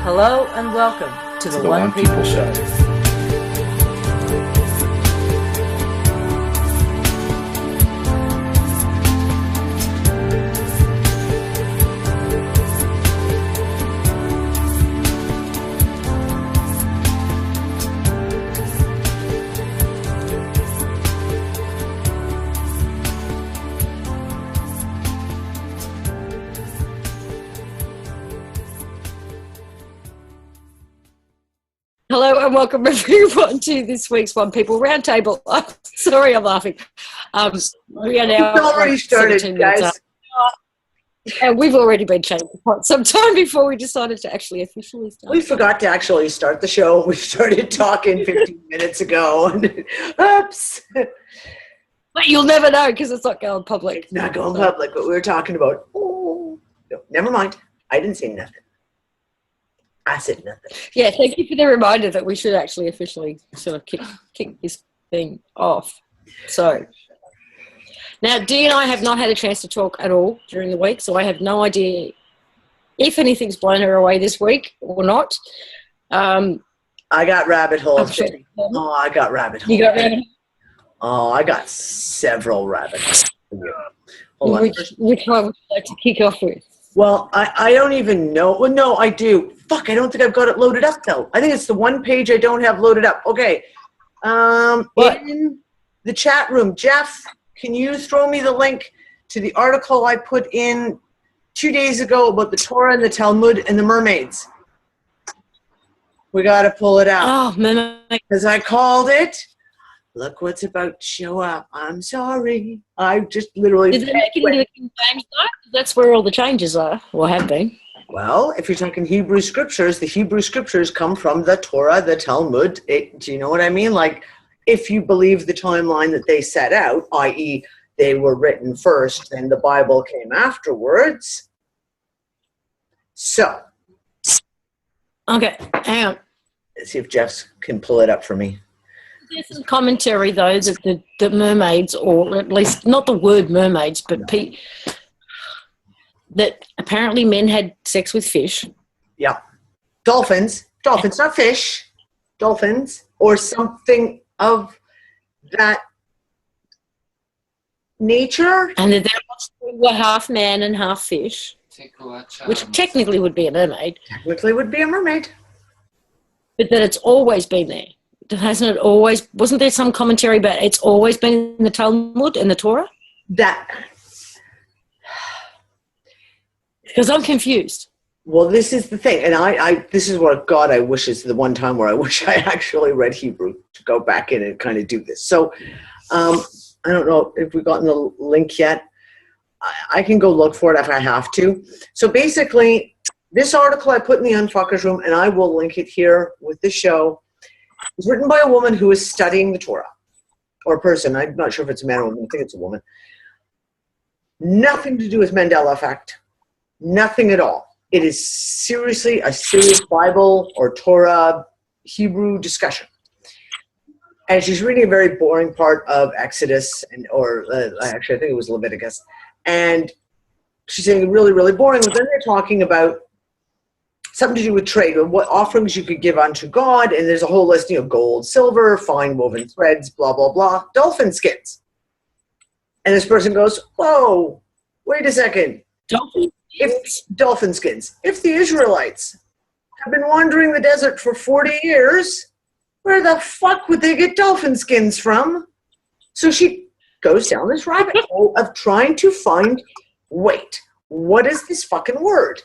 Hello and welcome to the One People Show. Hello and welcome everyone to this week's One People Roundtable. Sorry, I'm laughing. We are now already started, guys. And we've already been chatting for quite some time before we decided to actually officially start. We forgot to actually start the show. We started talking 15 minutes ago. Oops. But you'll never know because it's not going public. It's not going public, but we were talking about, no, never mind. I didn't say nothing. I said nothing. Yeah, thank you for the reminder that we should actually officially sort of kick this thing off. So, now Dee and I have not had a chance to talk at all during the week, so I have no idea if anything's blown her away this week or not. I got rabbit holes. Sure. I got rabbit holes. You got rabbit holes? Oh, I got several rabbit holes. Hold on. Which one would you like to kick off with? Well, I don't even know. Well, no, I do. Fuck, I don't think I've got it loaded up, though. I think it's the one page I don't have loaded up. Okay. In the chat room, Jeff, can you throw me the link to the article I put in 2 days ago about the Torah and the Talmud and the Mermaids? We got to pull it out. Oh, man. Because I called it. Look what's about to show up. I'm sorry. I just literally... Did they make it into the King James though? That's where all the changes are, or have been. Well, if you're talking Hebrew scriptures, the Hebrew scriptures come from the Torah, the Talmud. Do you know what I mean? Like, if you believe the timeline that they set out, i.e. they were written first and the Bible came afterwards. So. Okay, hang on. Let's see if Jeff can pull it up for me. There's some commentary, though, that the mermaids, or at least not the word mermaids, but that apparently men had sex with fish. Yeah. Dolphins, not fish. Dolphins, or something of that nature. And that they were half man and half fish, which technically would be a mermaid. Technically would be a mermaid. But that it's always been there. Hasn't it always, wasn't there some commentary about it's always been in the Talmud and the Torah? Because I'm confused. Well, this is the thing, and this is what God I wish is the one time where I wish I actually read Hebrew to go back in and kind of do this. So I don't know if we've gotten the link yet. I can go look for it if I have to. So basically, this article I put in the Unfuckers room, and I will link it here with the show. It's written by a woman who is studying the Torah, or a person. I'm not sure if it's a man or a woman. I think it's a woman. Nothing to do with Mandela Effect. Nothing at all. It is seriously a serious Bible or Torah Hebrew discussion. And she's reading a very boring part of Exodus, actually I think it was Leviticus. And she's saying really, really boring. But then they're talking about something to do with trade, or what offerings you could give unto God, and there's a whole list, gold, silver, fine woven threads, blah, blah, blah, dolphin skins. And this person goes, whoa, wait a second. Dolphin skins. If the Israelites have been wandering the desert for 40 years, where the fuck would they get dolphin skins from? So she goes down this rabbit hole of trying to find, wait, what is this fucking word?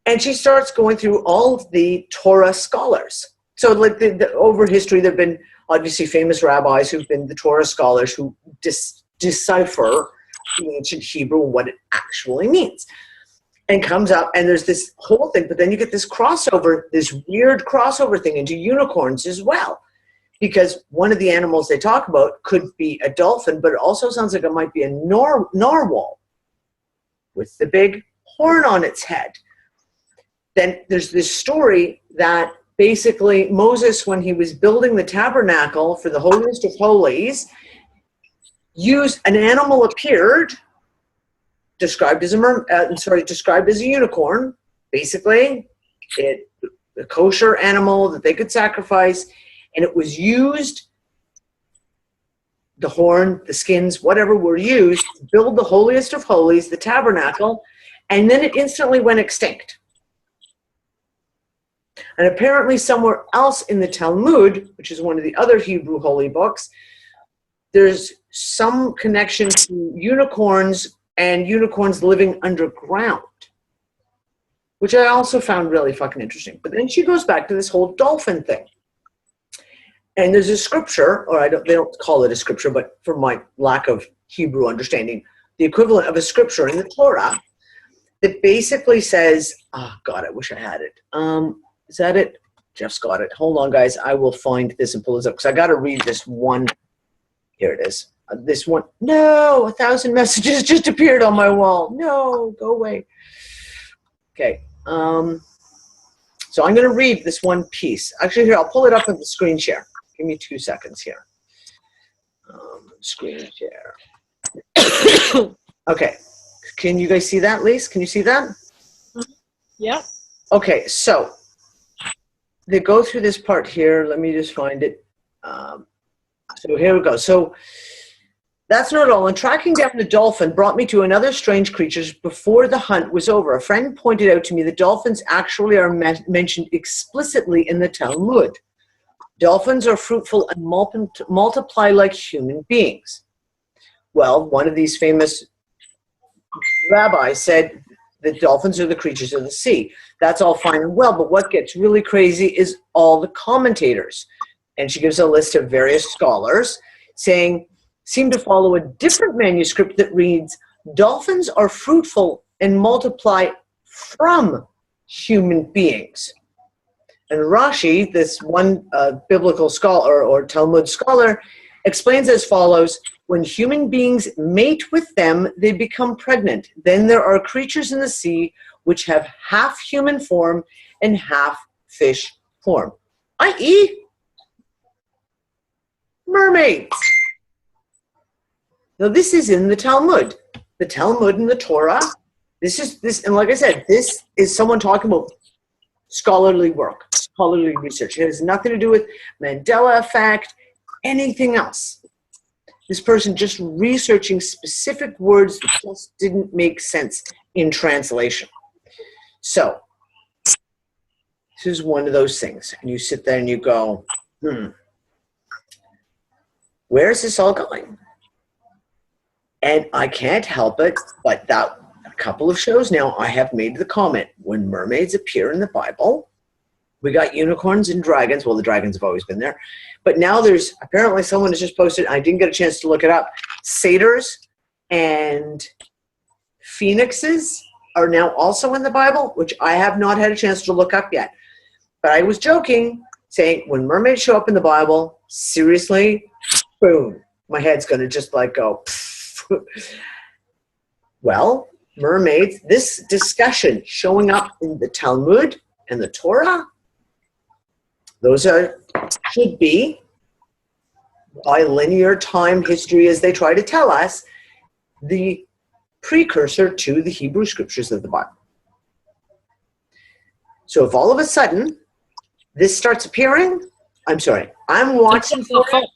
And she starts going through all of the Torah scholars. So like over history, there have been obviously famous rabbis who've been the Torah scholars who decipher the ancient Hebrew and what it actually means. And comes up, and there's this whole thing, but then you get this crossover, this weird crossover thing into unicorns as well. Because one of the animals they talk about could be a dolphin, but it also sounds like it might be a narwhal with the big horn on its head. Then there's this story that basically Moses, when he was building the tabernacle for the holiest of holies, used an animal appeared, described as a unicorn. Basically, it a kosher animal that they could sacrifice, and it was used, the horn, the skins, whatever were used to build the holiest of holies, the tabernacle, and then it instantly went extinct. And apparently somewhere else in the Talmud, which is one of the other Hebrew holy books, there's some connection to unicorns and unicorns living underground, which I also found really fucking interesting. But then she goes back to this whole dolphin thing. And there's a scripture, or they don't call it a scripture, but for my lack of Hebrew understanding, the equivalent of a scripture in the Torah that basically says, oh God, I wish I had it. Is that it? Jeff's got it. Hold on, guys. I will find this and pull this up because I got to read this one. Here it is. This one. No, 1,000 messages just appeared on my wall. No, go away. Okay. So I'm going to read this one piece. Actually, here, I'll pull it up on the screen share. Give me 2 seconds here. Screen share. Okay. Can you guys see that, Lise? Can you see that? Yeah. Okay, so they go through this part here. Let me just find it. So here we go. So that's not all. And tracking down the dolphin brought me to another strange creature before the hunt was over. A friend pointed out to me that dolphins actually are mentioned explicitly in the Talmud. Dolphins are fruitful and multiply like human beings. Well, one of these famous rabbis said that dolphins are the creatures of the sea. That's all fine and well, but what gets really crazy is all the commentators. And she gives a list of various scholars saying, seem to follow a different manuscript that reads, dolphins are fruitful and multiply from human beings. And Rashi, this one biblical scholar or Talmud scholar, explains as follows, when human beings mate with them, they become pregnant. Then there are creatures in the sea which have half human form and half fish form, i.e., mermaids. Now this is in the Talmud. The Talmud and the Torah. And like I said, this is someone talking about scholarly work, scholarly research. It has nothing to do with Mandela Effect, anything else. This person just researching specific words that just didn't make sense in translation. So, this is one of those things. And you sit there and you go, where is this all going? And I can't help it, but that a couple of shows now, I have made the comment, when mermaids appear in the Bible, we got unicorns and dragons. Well, the dragons have always been there. But now there's, apparently someone has just posted, I didn't get a chance to look it up, satyrs and phoenixes are now also in the Bible, which I have not had a chance to look up yet. But I was joking, saying when mermaids show up in the Bible, seriously, boom, my head's going to just like go, well, mermaids, this discussion showing up in the Talmud and the Torah, those should be, by linear time history as they try to tell us, the precursor to the Hebrew scriptures of the Bible. So if all of a sudden this starts appearing, I'm sorry, I'm watching for it.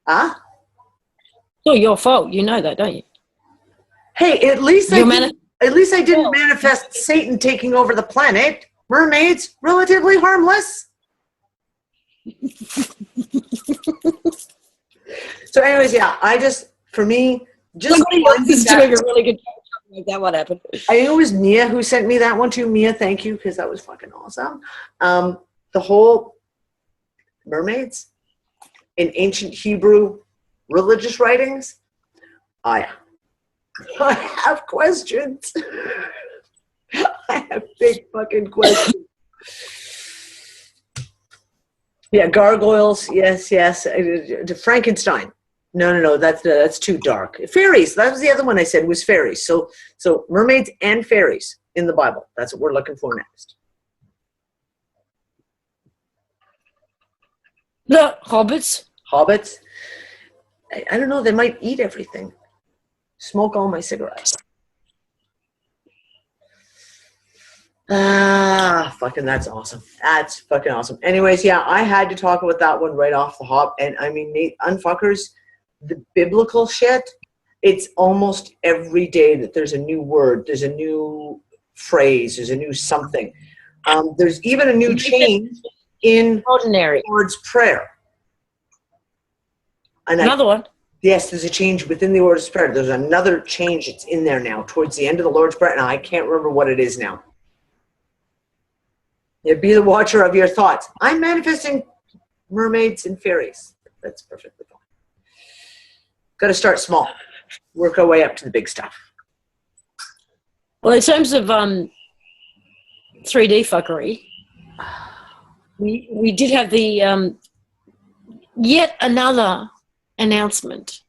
Huh? It's not your fault. You know that, don't you? Hey, at least I didn't manifest Satan taking over the planet. Mermaids, relatively harmless. So anyways, yeah, for me, somebody else is doing a really good job. Like that, what happened? I think it was Mia who sent me that one too. Mia, thank you, because that was fucking awesome. The whole mermaids in ancient Hebrew religious writings, I have questions. I have big fucking questions. Yeah, gargoyles. Yes. Frankenstein. No. That's too dark. Fairies. That was the other one I said was fairies. So mermaids and fairies in the Bible. That's what we're looking for next. The hobbits. Hobbits. I don't know. They might eat everything. Smoke all my cigarettes. Fucking that's awesome. That's fucking awesome. Anyways, yeah, I had to talk about that one right off the hop. And I mean, Nate, unfuckers, the biblical shit, it's almost every day that there's a new word, there's a new phrase, there's a new something. There's even a new change in Ordinary. the Lord's Prayer. And Another one. Yes, there's a change within the Lord's Prayer. There's another change that's in there now towards the end of the Lord's Prayer, and I can't remember what it is now. Yeah, be the watcher of your thoughts. I'm manifesting mermaids and fairies. That's perfectly fine. Got to start small. Work our way up to the big stuff. Well, in terms of 3D fuckery, we did have the yet another announcement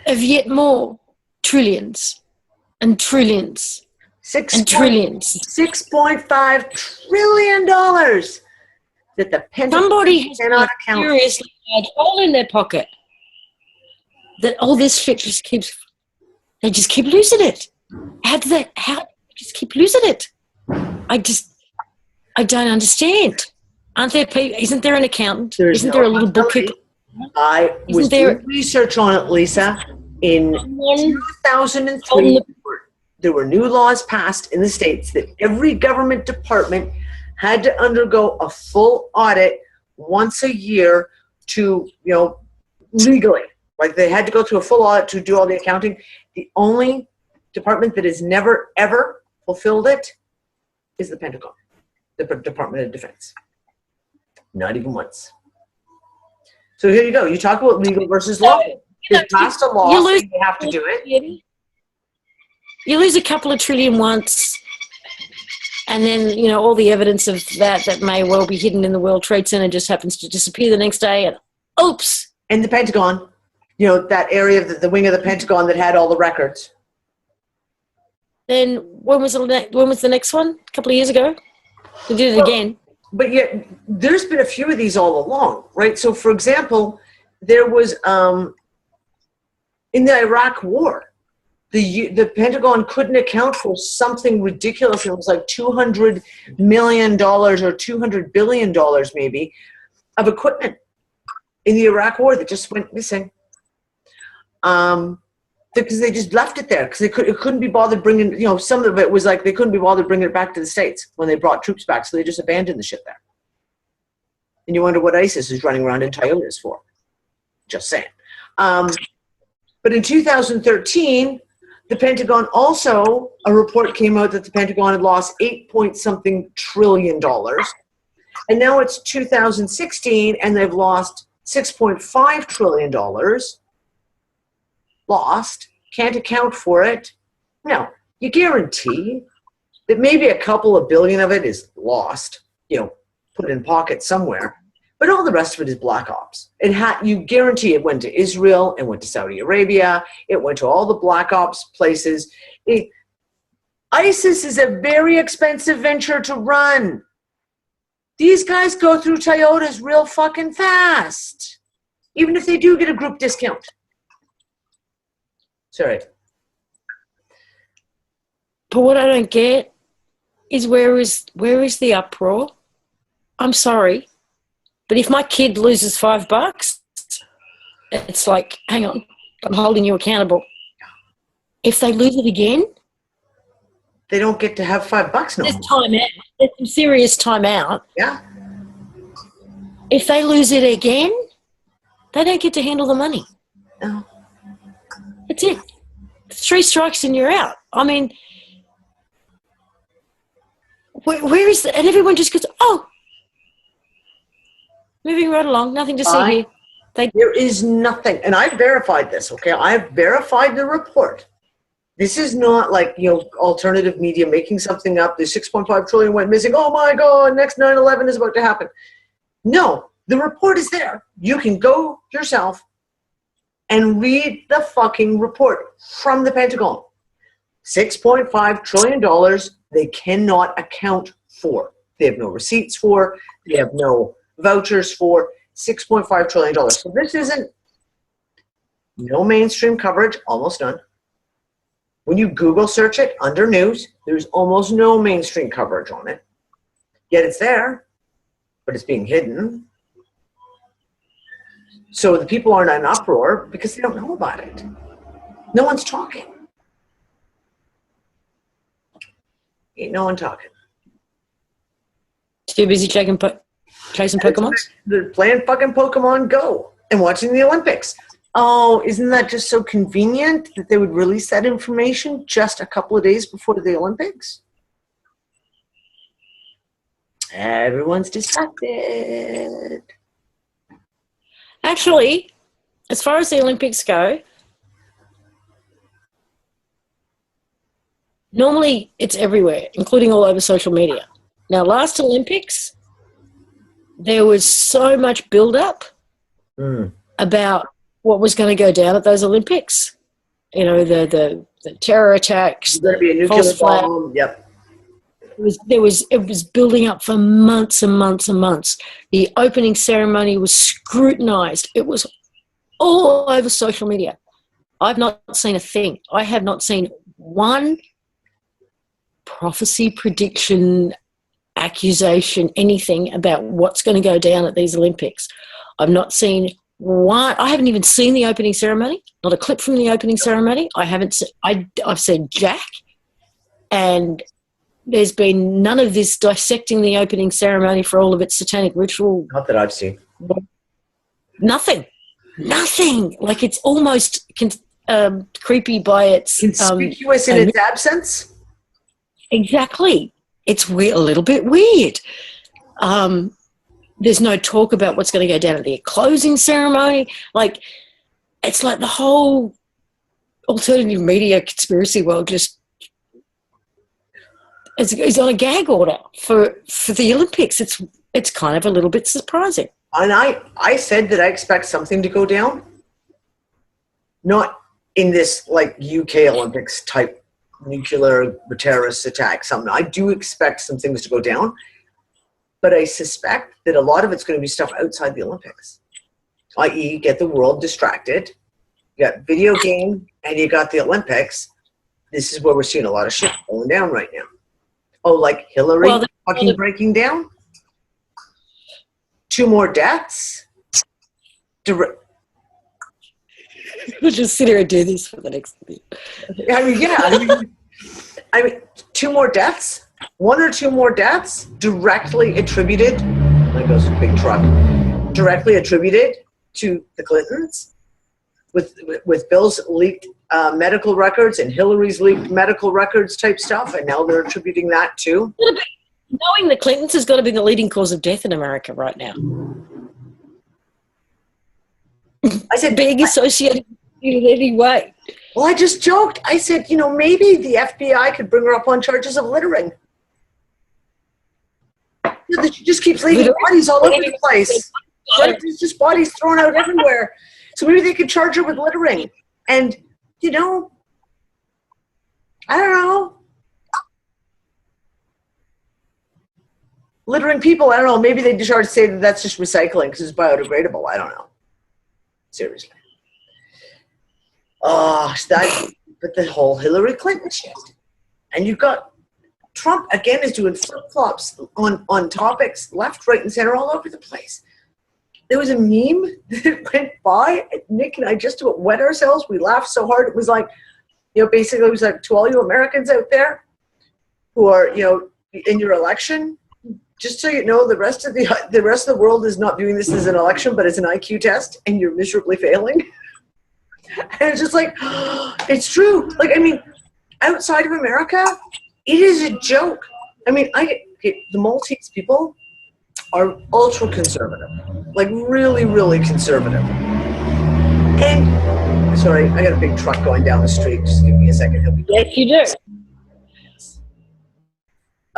of yet more trillions and trillions and trillions. $6.5 trillion that the Pentagon Somebody has cannot account. seriously had a hole in their pocket that all this shit just keeps, they just keep losing it. How just keep losing it? I don't understand. Aren't there people, isn't there an accountant? Isn't there a little bookkeeper? I was doing research on it, Lisa. In 2003, there were new laws passed in the States that every government department had to undergo a full audit once a year to, legally. Like they had to go through a full audit to do all the accounting. The only department that has never, ever fulfilled it is the Pentagon, the Department of Defense. Not even once. So here you go. You talk about legal versus law. They passed a law saying they have to do it. You lose a couple of trillion once, and then, all the evidence of that may well be hidden in the World Trade Center just happens to disappear the next day, and oops. And the Pentagon, that area of the wing of the Pentagon that had all the records. Then when was the next one? A couple of years ago? They did it again. But yet, there's been a few of these all along, right? So, for example, there was in the Iraq War, the Pentagon couldn't account for something ridiculous. It was like $200 million or $200 billion maybe of equipment in the Iraq War that just went missing. Because they just left it there because it couldn't be bothered bringing, some of it was like they couldn't be bothered bringing it back to the States when they brought troops back, so they just abandoned the shit there. And you wonder what ISIS is running around in Toyotas for. Just saying. But in 2013, the Pentagon also, a report came out that the Pentagon had lost $8-point-something trillion. And now it's 2016, and they've lost $6.5 trillion. Lost, can't account for it. Now, you guarantee that maybe a couple of billion of it is lost, put in pockets somewhere, but all the rest of it is black ops. You guarantee it went to Israel, it went to Saudi Arabia, it went to all the black ops places. ISIS is a very expensive venture to run. These guys go through Toyotas real fucking fast, even if they do get a group discount. Sorry. But what I don't get is where is the uproar? I'm sorry, but if my kid loses $5, it's like, hang on, I'm holding you accountable. If they lose it again, they don't get to have $5 no more. There's time out. There's some serious time out. Yeah. If they lose it again, they don't get to handle the money. No. That's it. 3 strikes and you're out. I mean, where is that? And everyone just goes, oh, moving right along, nothing to see here. There is nothing. And I verified this, okay? I've verified the report. This is not like, alternative media making something up. The $6.5 trillion went missing. Oh my God, next 9/11 is about to happen. No, the report is there. You can go yourself and read the fucking report from the Pentagon. $6.5 trillion they cannot account for. They have no receipts for. They have no vouchers for. $6.5 trillion. So this isn't no mainstream coverage, almost none. When you Google search it under news, there's almost no mainstream coverage on it. Yet it's there, but it's being hidden. So the people aren't in uproar because they don't know about it. No one's talking. Ain't no one talking. Too busy chasing Pokemon? They're playing fucking Pokemon Go and watching the Olympics. Oh, isn't that just so convenient that they would release that information just a couple of days before the Olympics? Everyone's distracted. Actually, as far as the Olympics go, normally it's everywhere, including all over social media. Now, last Olympics, there was so much build-up about what was going to go down at those Olympics. You know, the terror attacks. There's going to be a nuclear bomb. Yep. It was building up for months and months and months. The opening ceremony was scrutinized. It was all over social media. I've not seen a thing. I have not seen one prophecy, prediction, accusation, anything about what's going to go down at these Olympics. I've not seen one. I haven't even seen the opening ceremony. Not a clip from the opening ceremony. I've seen Jack, and there's been none of this dissecting the opening ceremony for all of its satanic ritual. Not that I've seen. Nothing. Like, it's almost creepy by its conspicuous in its absence. Exactly. It's weird, a little bit weird. There's no talk about what's going to go down at the closing ceremony. Like, it's like the whole alternative media conspiracy world just is on a gag order for the Olympics. It's kind of a little bit surprising. And I said that I expect something to go down. Not in this like UK Olympics type nuclear terrorist attack. Something. I do expect some things to go down. But I suspect that a lot of it's going to be stuff outside the Olympics, i.e. get the world distracted. You got video game and you got the Olympics. This is where we're seeing a lot of shit going down right now. Oh, like Hillary fucking breaking down? 2 more deaths? We'll just sit here and do this for the next week. I mean, 2 more deaths? 1 or 2 more deaths directly attributed, there goes a big truck, directly attributed to the Clintons with Bill's leaked medical records and Hillary's leaked medical records type stuff, and now they're attributing that too. Knowing the Clintons has got to be the leading cause of death in America right now. I said being associated in any way. Well, I just joked. I said, maybe the FBI could bring her up on charges of littering. That she just keeps leaving bodies all over the place. Right? There's just bodies thrown out everywhere. So maybe they could charge her with littering. And, I don't know. Littering people, I don't know. Maybe they just start to say that that's just recycling because it's biodegradable. I don't know. Seriously. But the whole Hillary Clinton shit. And you've got Trump, again, is doing flip-flops on topics left, right, and center all over the place. There was a meme that went by, and Nick and I just about wet ourselves. We laughed so hard. It was like, basically it was like, to all you Americans out there who are, in your election, just so you know, the rest of the world is not viewing this as an election, but as an IQ test, and you're miserably failing. And it's just like, it's true. Like, I mean, outside of America, it is a joke. I mean, the Maltese people are ultra conservative, like really, really conservative. And sorry, I got a big truck going down the street. Just give me a second. He'll be gone. Yes, you do.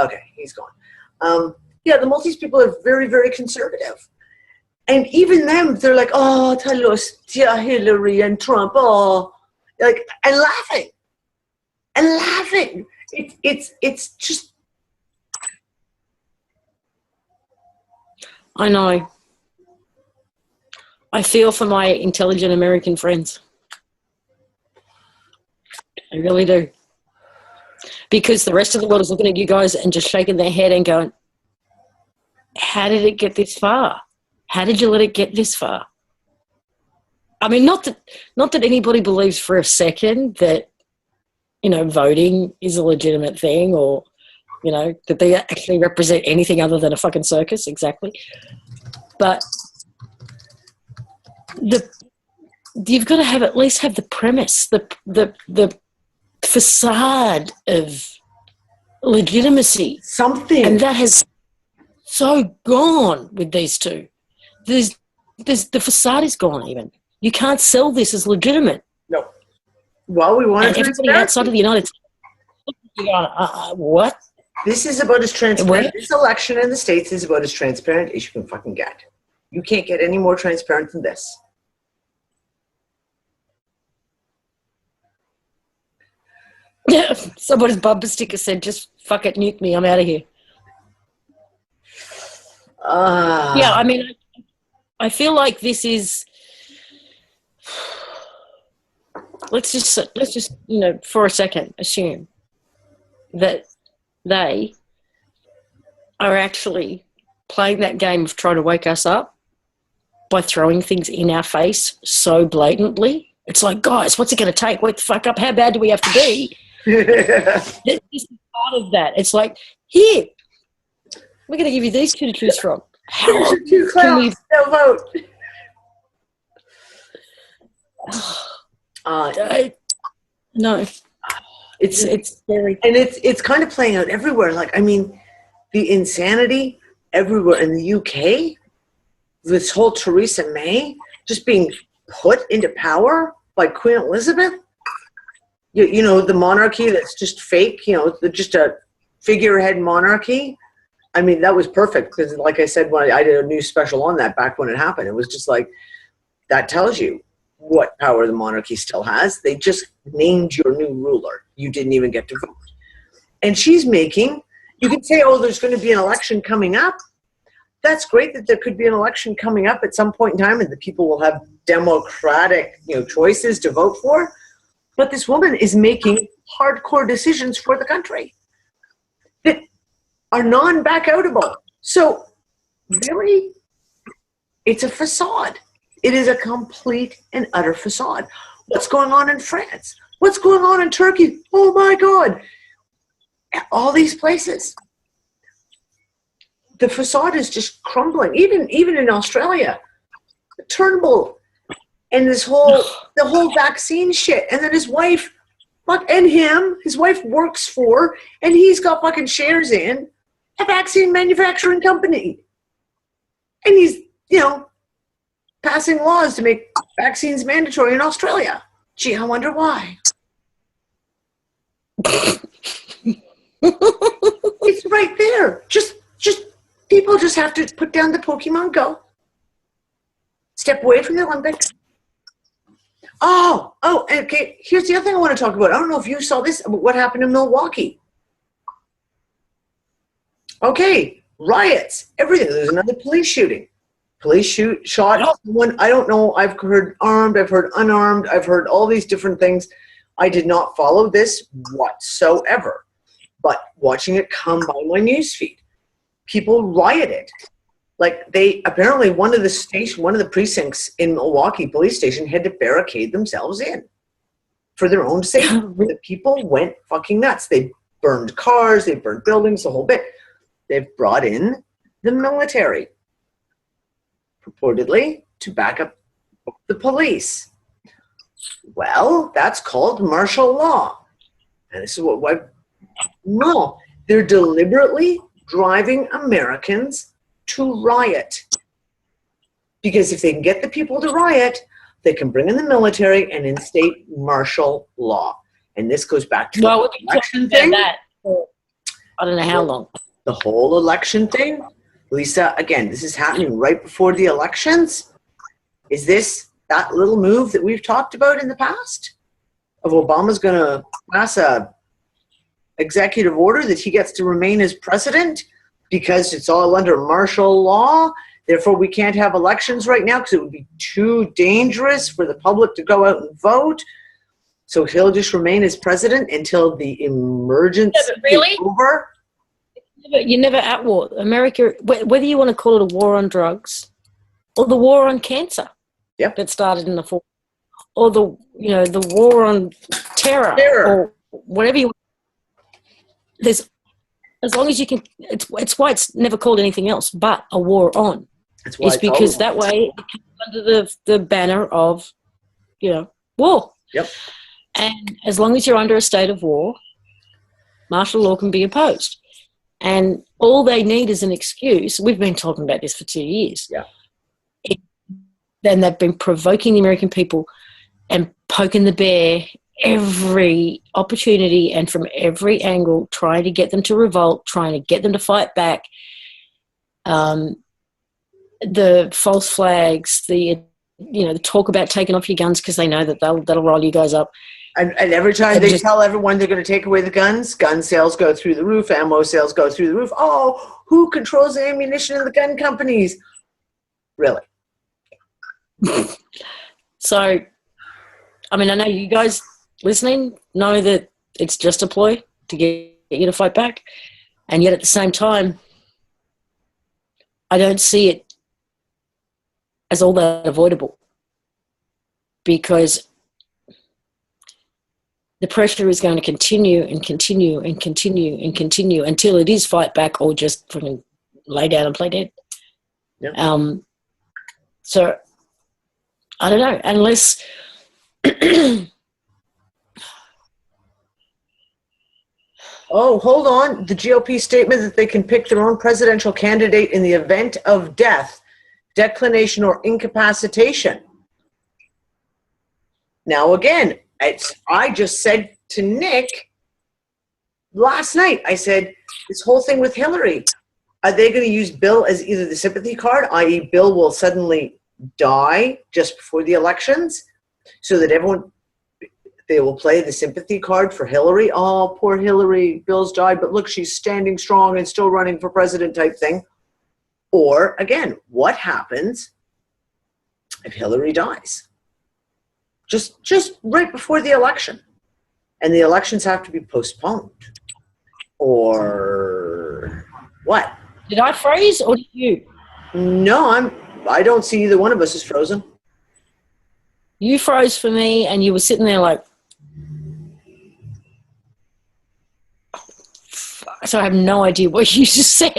Okay, he's gone. The Maltese people are very, very conservative. And even them, they're like, oh, tell us, dear Hillary and Trump, oh, like, and laughing. It's just. I know. I feel for my intelligent American friends. I really do. because the rest of the world is looking at you guys and just shaking their head and going, how did it get this far? How did you let it get this far? I mean, not that anybody believes for a second that, you know, voting is a legitimate thing, or, you know, that they actually represent anything other than a fucking circus, exactly. But you've got to at least have the premise, the facade of legitimacy. Something. And that has so gone with these two. The facade is gone even. You can't sell this as legitimate. No. Well, we want to everybody outside of the United States. What? This is about as transparent. This election in the States is about as transparent as you can fucking get. You can't get any more transparent than this. Somebody's bumper sticker said, just fuck it, nuke me, I'm out of here. Yeah, I mean, I feel like this is... Let's just, you know, for a second, assume that they are actually playing that game of trying to wake us up by throwing things in our face so blatantly. It's like, guys, what's it going to take? Wake the fuck up. How bad do we have to be? This is part of that. It's like, here, we're going to give you these two to choose from. Here's your two clowns. They'll vote. No, it's very, and it's kind of playing out everywhere. Like, I mean, the insanity everywhere in the UK. This whole Theresa May just being put into power by Queen Elizabeth. You know, the monarchy that's just fake. You know, just a figurehead monarchy. I mean, that was perfect because, like I said, when I did a new special on that back when it happened, it was just like, that tells you what power the monarchy still has. They just named your new ruler. You didn't even get to vote. And she's making, you can say, oh, there's going to be an election coming up. That's great that there could be an election coming up at some point in time and the people will have democratic, you know, choices to vote for. But this woman is making hardcore decisions for the country that are non-back-outable. So really, it's a facade. It is a complete and utter facade. What's going on in France? What's going on in Turkey? Oh my God. All these places. The facade is just crumbling. Even in Australia. Turnbull and the whole vaccine shit. And then his wife, his wife works for, and he's got fucking shares in a vaccine manufacturing company. And he's, you know, passing laws to make vaccines mandatory in Australia. Gee, I wonder why. It's right there. Just people just have to put down the Pokemon Go. Step away from the Olympics. Oh, okay. Here's the other thing I want to talk about. I don't know if you saw this, but what happened in Milwaukee. Okay, riots, everything. There's another police shooting. Police shot someone. I don't know. I've heard armed. I've heard unarmed. I've heard all these different things. I did not follow this whatsoever. But watching it come by my newsfeed, people rioted. Like apparently one of the precincts in Milwaukee police station had to barricade themselves in for their own safety. The people went fucking nuts. They burned cars. They burned buildings, the whole bit. They've brought in the military, purportedly to back up the police. Well, that's called martial law. And this is no, they're deliberately driving Americans to riot. Because if they can get the people to riot, they can bring in the military and instate martial law. And this goes back to the election thing. I don't know how long. The whole election thing. Lisa, again, this is happening right before the elections. Is this that little move that we've talked about in the past? Of Obama's going to pass a executive order that he gets to remain as president because it's all under martial law. Therefore, we can't have elections right now because it would be too dangerous for the public to go out and vote. So he'll just remain as president until the emergency really? is over? You're never at war. America, whether you want to call it a war on drugs or the war on cancer that started in the 40s, or the war on terror. Or whatever you want. There's, as long as you can, it's why it's never called anything else but a war on. That's why it's because that way it comes under the banner of, war. Yep. And as long as you're under a state of war, martial law can be imposed. And all they need is an excuse. We've been talking about this for 2 years. Yeah. Then they've been provoking the American people and poking the bear every opportunity and from every angle, trying to get them to revolt, trying to get them to fight back. The false flags, the talk about taking off your guns because they know that that'll roll you guys up. And every time they tell everyone they're going to take away the guns, gun sales go through the roof, ammo sales go through the roof. Oh, who controls the ammunition in the gun companies? Really? So, I mean, I know you guys listening know that it's just a ploy to get you to fight back. And yet at the same time, I don't see it as all that avoidable, because the pressure is going to continue and continue and continue and continue until it is fight back or just fucking lay down and play dead. Yeah. So I don't know, unless oh, hold on. The GOP statement that they can pick their own presidential candidate in the event of death, declination, or incapacitation. Now, again, I just said to Nick last night, I said, this whole thing with Hillary, are they going to use Bill as either the sympathy card, i.e. Bill will suddenly die just before the elections so that they will play the sympathy card for Hillary. Oh, poor Hillary, Bill's died, but look, she's standing strong and still running for president type thing. Or, again, what happens if Hillary dies? Just right before the election. And the elections have to be postponed. Or what? Did I freeze or did you? No, I don't see either one of us is frozen. You froze for me and you were sitting there like, so I have no idea what you just said.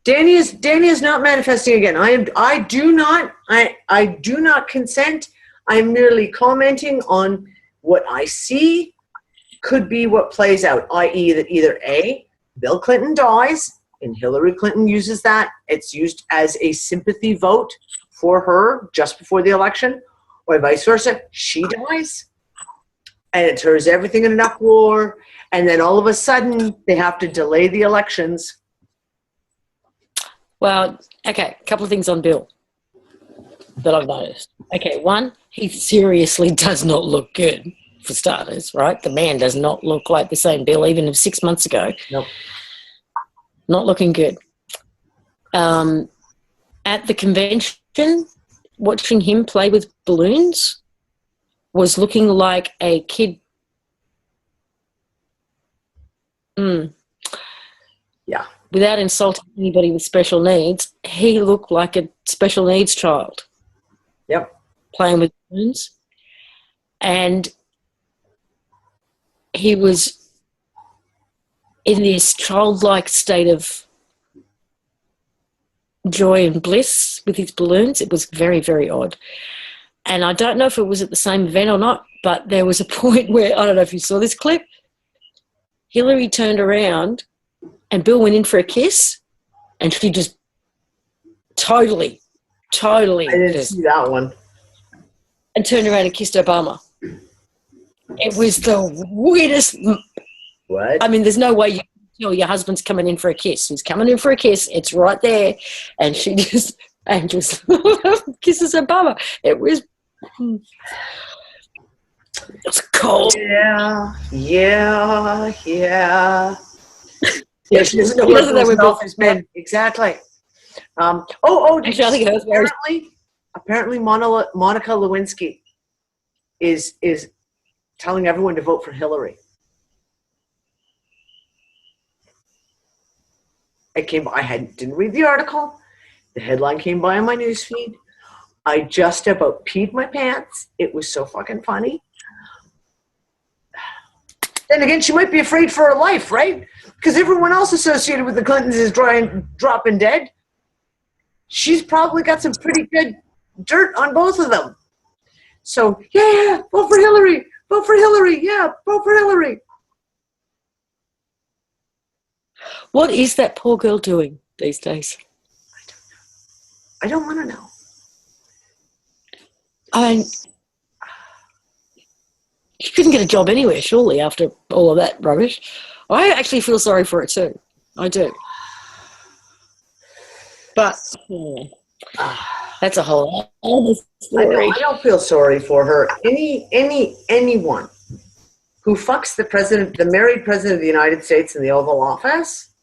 Dani is not manifesting again. I do not consent. I'm merely commenting on what I see could be what plays out, i.e. that either A, Bill Clinton dies and Hillary Clinton uses that. It's used as a sympathy vote for her just before the election, or vice versa. She dies and it turns everything in an uproar, and then all of a sudden they have to delay the elections. Well, okay, a couple of things on Bill that I've noticed. Okay, one, he seriously does not look good, for starters, right? The man does not look like the same Bill even of 6 months ago. Nope. Not looking good. At the convention, watching him play with balloons was looking like a kid. Yeah. Without insulting anybody with special needs, he looked like a special needs child. Yep. Playing with balloons. And he was in this childlike state of joy and bliss with his balloons. It was very, very odd. And I don't know if it was at the same event or not, but there was a point where, I don't know if you saw this clip, Hillary turned around and Bill went in for a kiss and she just totally I didn't see that one. and turned around and kissed Obama. It was the weirdest. What? I mean, there's no way you can tell your husband's coming in for a kiss. He's coming in for a kiss. It's right there. And she just kisses Obama. It was cold. Yeah. Yeah, she doesn't know He what herself has been. Exactly. Actually, I think it was very... Apparently Monica Lewinsky is telling everyone to vote for Hillary. Didn't read the article. The headline came by on my newsfeed. I just about peed my pants. It was so fucking funny. Then again, she might be afraid for her life, right? Because everyone else associated with the Clintons is dropping dead. She's probably got some pretty good dirt on both of them. So, yeah, vote for Hillary. Vote for Hillary. Yeah, vote for Hillary. What is that poor girl doing these days? I don't want to know. I mean, she couldn't get a job anywhere, surely, after all of that rubbish. I actually feel sorry for her too. I do. But that's a whole other story. I don't feel sorry for her. Anyone who fucks the married president of the United States in the Oval Office,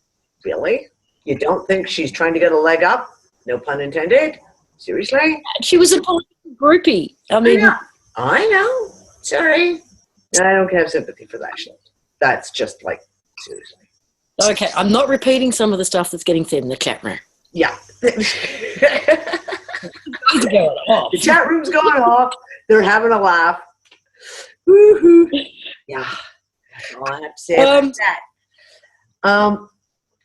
really? You don't think she's trying to get a leg up? No pun intended. Seriously? She was a political groupie. I mean, I know. Sorry. I don't have sympathy for that shit. That's just like, seriously. Okay, I'm not repeating some of the stuff that's getting said in the chat room. Yeah. The chat room's going off. They're having a laugh. Woohoo. Yeah. That's all I have to say about that.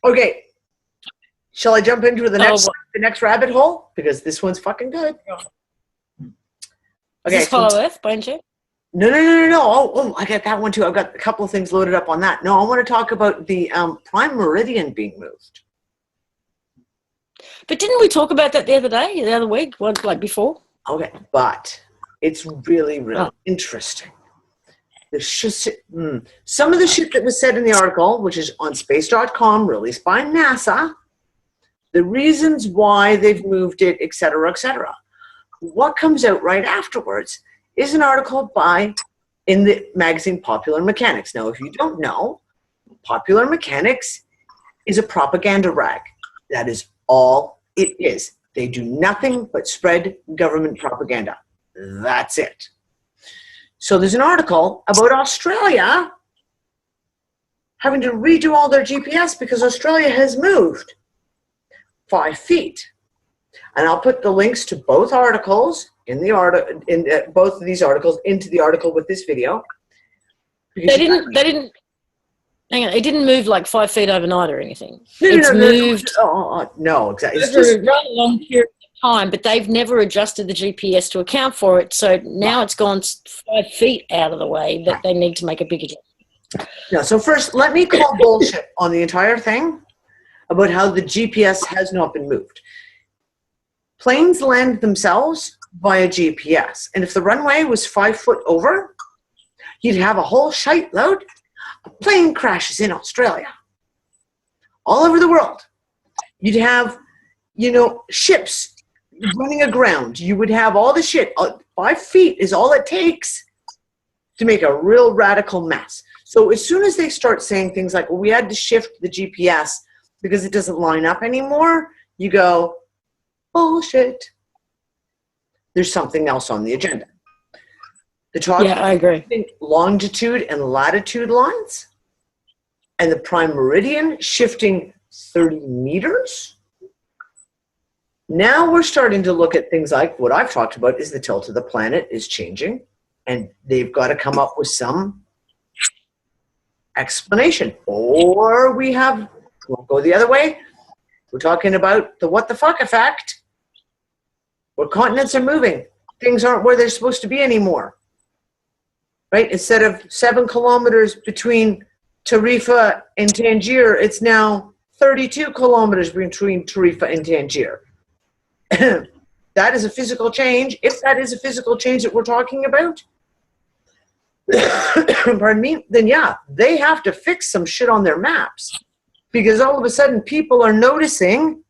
Okay. Shall I jump into the next rabbit hole? Because this one's fucking good. Okay. Is this Hollow Earth, by any chance? No. Oh, I got that one too. I've got a couple of things loaded up on that. No, I want to talk about the prime meridian being moved. But didn't we talk about that the other week, like before? Okay, but it's really, really interesting. Some of the shit that was said in the article, which is on space.com, released by NASA, the reasons why they've moved it, et cetera, et cetera. What comes out right afterwards is an article in the magazine Popular Mechanics. Now, if you don't know, Popular Mechanics is a propaganda rag. That is all it is. They do nothing but spread government propaganda. That's it. So there's an article about Australia having to redo all their GPS because Australia has moved 5 feet. And I'll put the links to both articles both of these articles into the article with this video. They didn't. Hang on, it didn't move like 5 feet overnight or anything. No, exactly. It's just a rather long period of time, but they've never adjusted the GPS to account for it. So now it's gone 5 feet out of the way that they need to make a big adjustment. No, so first, let me call bullshit on the entire thing about how the GPS has not been moved. Planes land themselves via GPS, and if the runway was 5 foot over, you'd have a whole shite load of plane crashes in Australia, all over the world. You'd have, ships running aground. You would have all the shit. 5 feet is all it takes to make a real radical mess. So as soon as they start saying things like, well, we had to shift the GPS because it doesn't line up anymore, you go, bullshit. There's something else on the agenda. I agree. Longitude and latitude lines and the prime meridian shifting 30 meters. Now we're starting to look at things like what I've talked about is the tilt of the planet is changing, and they've got to come up with some explanation. Or we'll go the other way. We're talking about the what the fuck effect, where continents are moving. Things aren't where they're supposed to be anymore. Right? Instead of 7 kilometers between Tarifa and Tangier, it's now 32 kilometers between Tarifa and Tangier. That is a physical change. If that is a physical change that we're talking about, pardon me, then yeah, they have to fix some shit on their maps. Because all of a sudden people are noticing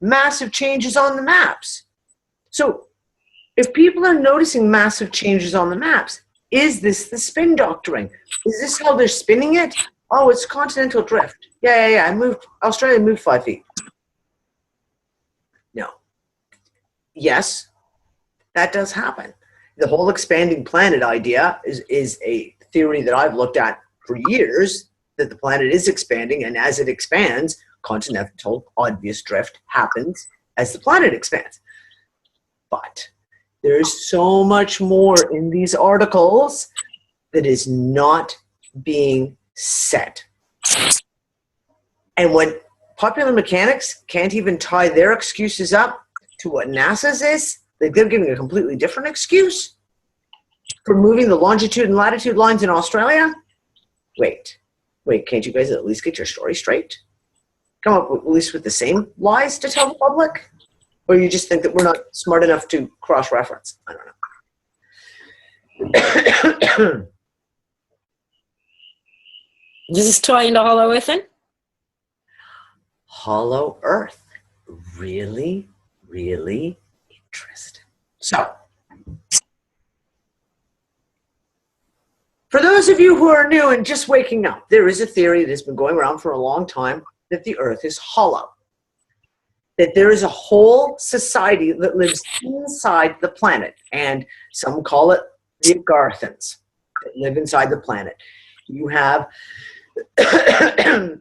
massive changes on the maps. So if people are noticing massive changes on the maps, is this the spin doctoring? Is this how they're spinning it? Oh, it's continental drift. Yeah. Australia moved 5 feet. No. Yes, that does happen. the whole expanding planet idea is a theory that I've looked at for years, that the planet is expanding, and as it expands, continental obvious drift happens as the planet expands. But there's so much more in these articles that is not being said. And when popular mechanics can't even tie their excuses up to what NASA's is, like they're giving a completely different excuse for moving the longitude and latitude lines in Australia. Wait, can't you guys at least get your story straight? Come up with, at least with the same lies to tell the public? Or you just think that we're not smart enough to cross-reference? I don't know. Does this tie into Hollow Earth then? Hollow Earth. Really, really interesting. So, for those of you who are new and just waking up, there is a theory that has been going around for a long time that the Earth is hollow. That there is a whole society that lives inside the planet, and some call it the Agarthans that live inside the planet. You have the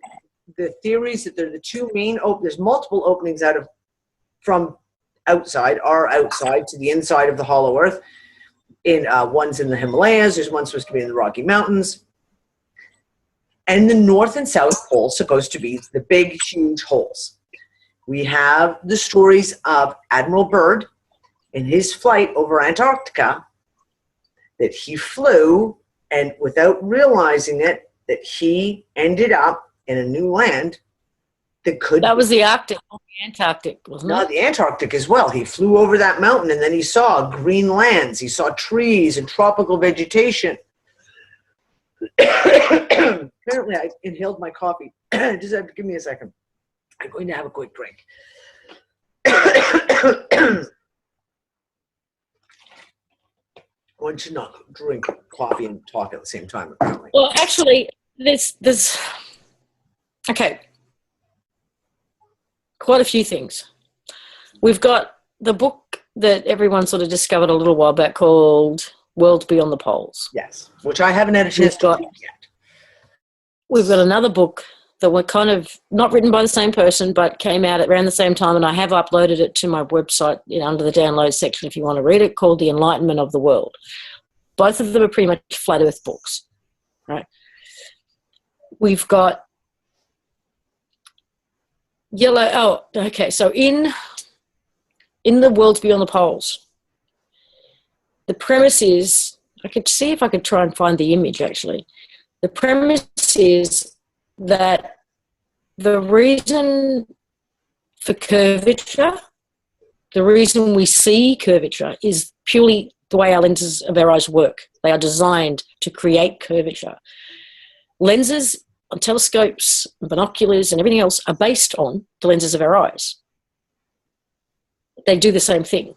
theories that they're the two main there's multiple openings from outside to the inside of the hollow Earth. One's in the Himalayas, there's one supposed to be in the Rocky Mountains. And the North and South Pole supposed to be the big, huge holes. We have the stories of Admiral Byrd in his flight over Antarctica, that he flew, and without realizing it, that he ended up in a new land that was the Arctic, not the Antarctic, wasn't it? No, the Antarctic as well. He flew over that mountain, and then he saw green lands. He saw trees and tropical vegetation. Apparently, I inhaled my coffee. Just have to give me a second. I'm going to have a quick drink. One should not drink coffee and talk at the same time, apparently. Well, actually, there's okay. Quite a few things. We've got the book that everyone sort of discovered a little while back called World Beyond the Poles. Yes, which I haven't had a chance to read yet. We've got another book that were kind of not written by the same person, but came out around the same time, and I have uploaded it to my website, under the download section if you want to read it, called The Enlightenment of the World. Both of them are pretty much flat earth books, right? We've got so in the World Beyond the Poles, the premise is, I could see if I could try and find the image actually. The premise is that the reason for curvature, the reason we see curvature, is purely the way our lenses of our eyes work. They are designed to create curvature. Lenses on telescopes, binoculars, and everything else are based on the lenses of our eyes. They do the same thing.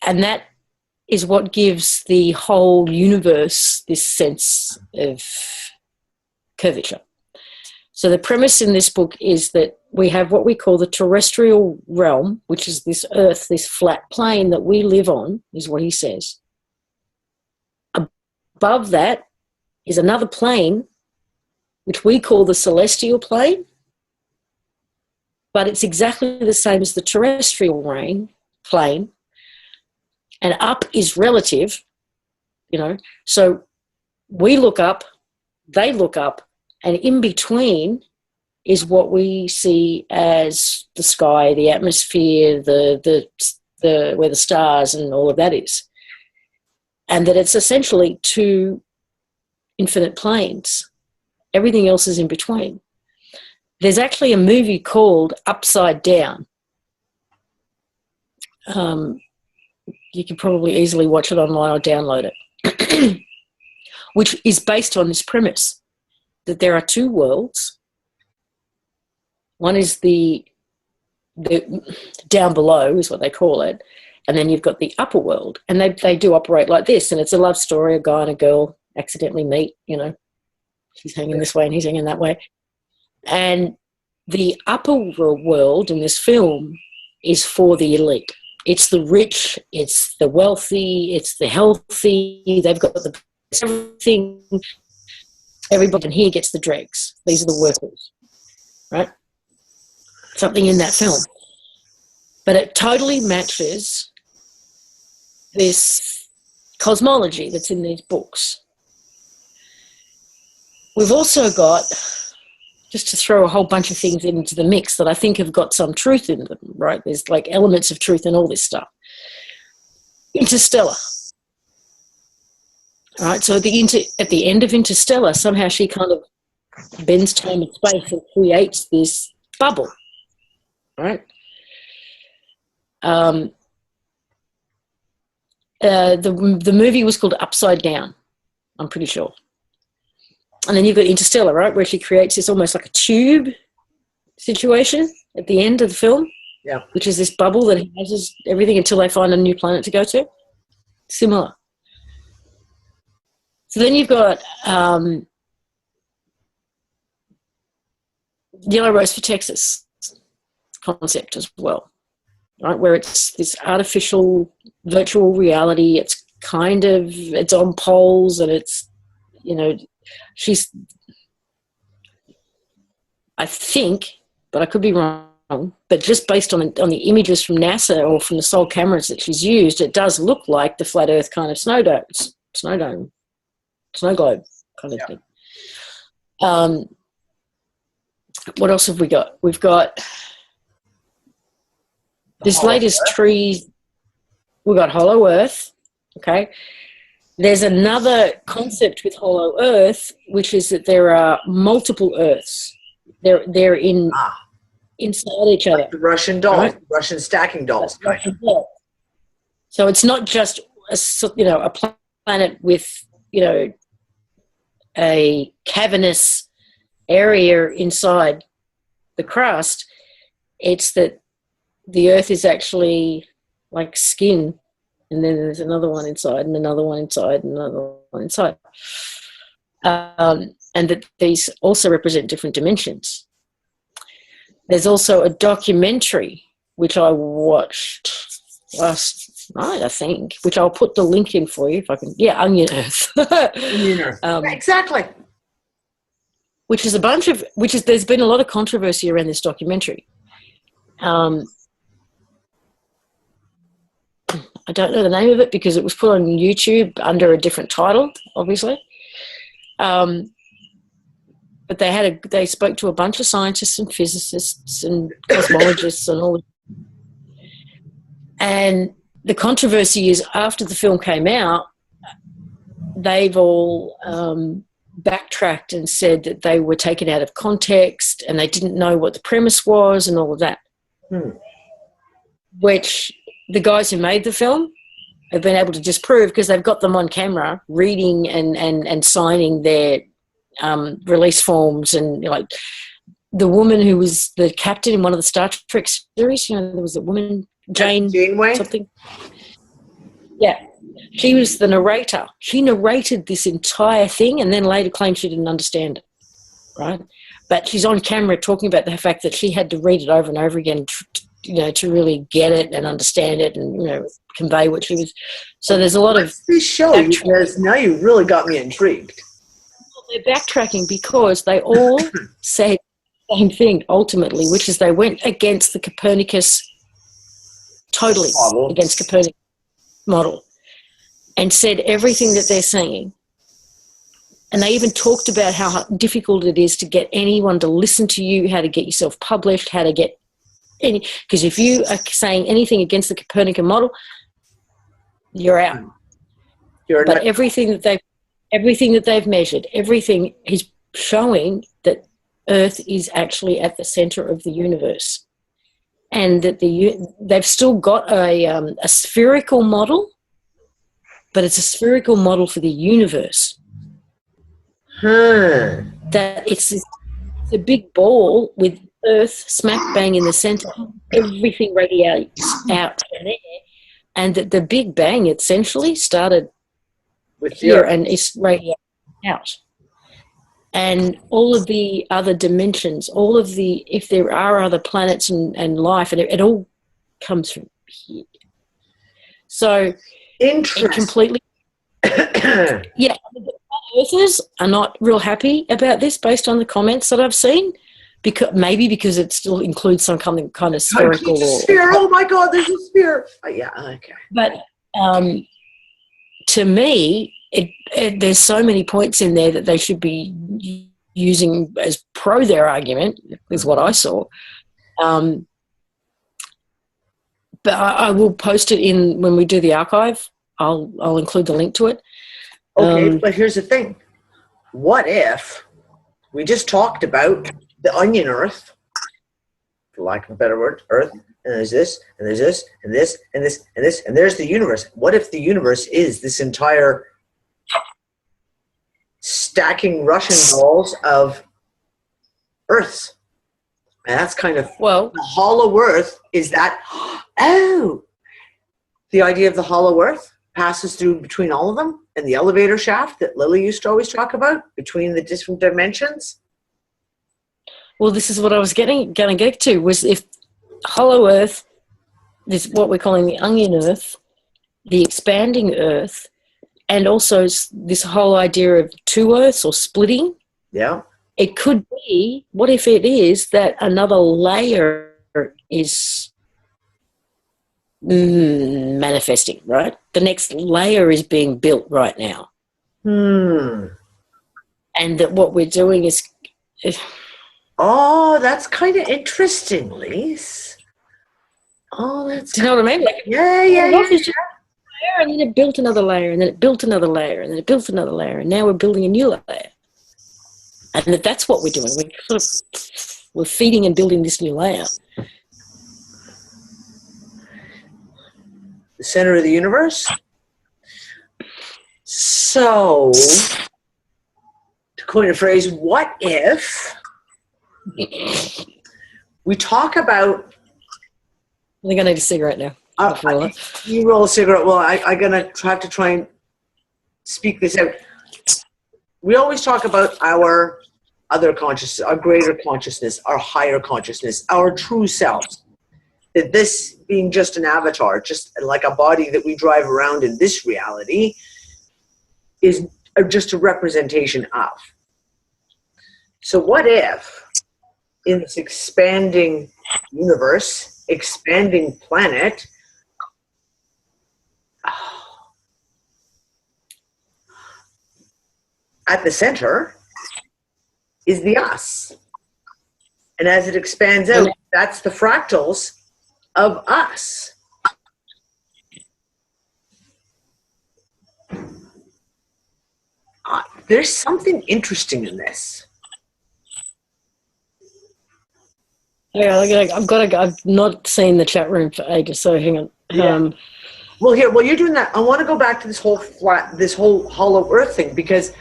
And that is what gives the whole universe this sense of curvature. So the premise in this book is that we have what we call the terrestrial realm, which is this Earth, this flat plane that we live on, is what he says. Above that is another plane, which we call the celestial plane, but it's exactly the same as the terrestrial plane, and up is relative, so we look up, they look up, and in between is what we see as the sky, the atmosphere, the where the stars and all of that is. And that it's essentially two infinite planes. Everything else is in between. There's actually a movie called Upside Down. You can probably easily watch it online or download it, which is based on this premise that there are two worlds. One is the down below is what they call it, and then you've got the upper world, and they do operate like this, and it's a love story. A guy and a girl accidentally meet, she's hanging this way and he's hanging that way. And the upper world in this film is for the elite. It's the rich, it's the wealthy, it's the healthy. They've got the everything. Everybody in here gets the dregs. These are the workers, right? Something in that film. But it totally matches this cosmology that's in these books. We've also got, just to throw a whole bunch of things into the mix that I think have got some truth in them, right? There's like elements of truth in all this stuff. Interstellar. All right, so at the end of Interstellar, somehow she kind of bends time and space and creates this bubble, right? The movie was called Upside Down, I'm pretty sure. And then you've got Interstellar, right, where she creates this almost like a tube situation at the end of the film, yeah, which is this bubble that houses everything until they find a new planet to go to. Similar. So then you've got Yellow Rose for Texas concept as well, right, where it's this artificial virtual reality. It's on poles, and it's, I think, but I could be wrong, but just based on the images from NASA or from the Sol cameras that she's used, it does look like the flat Earth kind of snow globe kind of thing. What else have we got? We've got this latest tree. We've got Hollow Earth, okay? There's another concept with Hollow Earth, which is that there are multiple Earths. They're inside each other. Like the Russian dolls, right? Russian stacking dolls. So it's not just a planet with a cavernous area inside the crust. It's that the Earth is actually like skin, and then there's another one inside, and another one inside, and another one inside. And that these also represent different dimensions. There's also a documentary which I watched last night, I think, which I'll put the link in for you if I can. Yeah, Onion Earth. Onion Earth. Exactly. There's been a lot of controversy around this documentary. I don't know the name of it because it was put on YouTube under a different title, obviously. But they spoke to a bunch of scientists and physicists and cosmologists and all. And the controversy is, after the film came out, they've all backtracked and said that they were taken out of context and they didn't know what the premise was and all of that. Which the guys who made the film have been able to disprove, because they've got them on camera reading and signing their release forms. And like the woman who was the captain in one of the Star Trek series, there was a woman, Janeway something. Yeah, she was the narrator. She narrated this entire thing and then later claimed she didn't understand it, right? But she's on camera talking about the fact that she had to read it over and over again to really get it and understand it and convey what she was. So there's a lot of this show, because now you really got me intrigued. They're backtracking because they all said the same thing ultimately, which is they went against the Copernicus, totally against Copernicus model, and said everything that they're saying. And they even talked about how difficult it is to get anyone to listen to you, how to get yourself published, how to get any, because if you are saying anything against the Copernican model, you're out. But everything that they've measured, everything is showing that Earth is actually at the center of the universe, and that they've still got a spherical model, but it's a spherical model for the universe. That it's a big ball with Earth smack bang in the center. Everything radiates out from there, and that the Big Bang essentially started with here and it's radiating out. And all of the other dimensions, if there are other planets and life, and it all comes from here. So it Interesting. completely, yeah. The earthers are not real happy about this based on the comments that I've seen, because it still includes some kind of spherical sphere. Oh my God, there's a sphere. Yeah, okay. But to me, there's so many points in there that they should be using as pro their argument, is what I saw. But I will post it in when we do the archive. I'll include the link to it. Okay, but here's the thing. What if we just talked about the onion earth, for lack of a better word, earth, and there's this, and there's this, and this, and this, and this, and there's the universe. What if the universe is this entire stacking Russian dolls of earths? And that's kind of, well, the hollow earth is that, oh, the idea of the hollow earth passes through between all of them, and the elevator shaft that Lily used to always talk about between the different dimensions. Well, this is what I was going to get to, was if hollow earth, this what we're calling the onion earth, the expanding earth, and also this whole idea of two earths or splitting. Yeah. It could be, what if it is that another layer is manifesting, right? The next layer is being built right now. And that what we're doing is... Oh, that's kind of interesting, Lise. Oh, that's... Do you know what I mean? Like, yeah. And then it built another layer, and then it built another layer, and then it built another layer, and now we're building a new layer. And that's what we're doing. We're feeding and building this new layer. The center of the universe. So, to coin a phrase, what if we talk about... I think I need a cigarette now. You roll a cigarette. Well, I'm going to have to try and speak this out. We always talk about our other consciousness, our greater consciousness, our higher consciousness, our true selves. That this being just an avatar, just like a body that we drive around in this reality, is just a representation of. So what if in this expanding universe, expanding planet, at the center is the us. And as it expands out, that's the fractals of us. There's something interesting in this. Yeah, I've got to go. I've not seen the chat room for ages, so hang on. Yeah. Well, here, while you're doing that, I want to go back to this whole hollow earth thing, because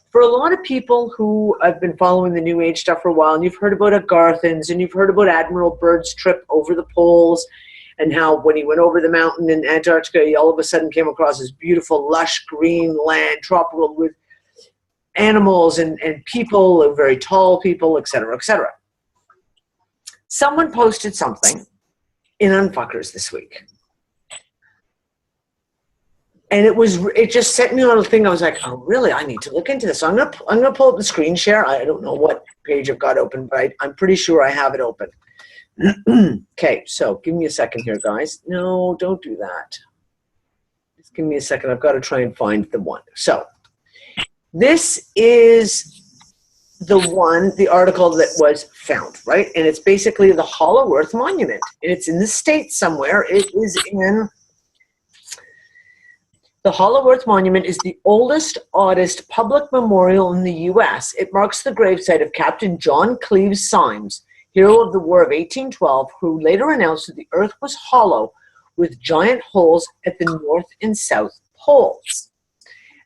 for a lot of people who have been following the New Age stuff for a while, and you've heard about Agarthans, and you've heard about Admiral Byrd's trip over the poles, and how when he went over the mountain in Antarctica, he all of a sudden came across this beautiful, lush green land, tropical, with animals and people, very tall people, etc., etc. Someone posted something in Unfuckers this week. And it just set me on a thing. I was like, oh, really? I need to look into this. So I'm gonna pull up the screen share. I don't know what page I've got open, but I'm pretty sure I have it open. Okay, so give me a second here, guys. No, don't do that. Just give me a second. I've got to try and find the one. So this is the article that was found, right? And it's basically the Hollow Earth Monument. And it's in the States somewhere. It is in... The Hollow Earth Monument is the oldest public memorial in the U.S. It marks the gravesite of Captain John Cleves Symes, hero of the War of 1812, who later announced that the Earth was hollow with giant holes at the North and South poles.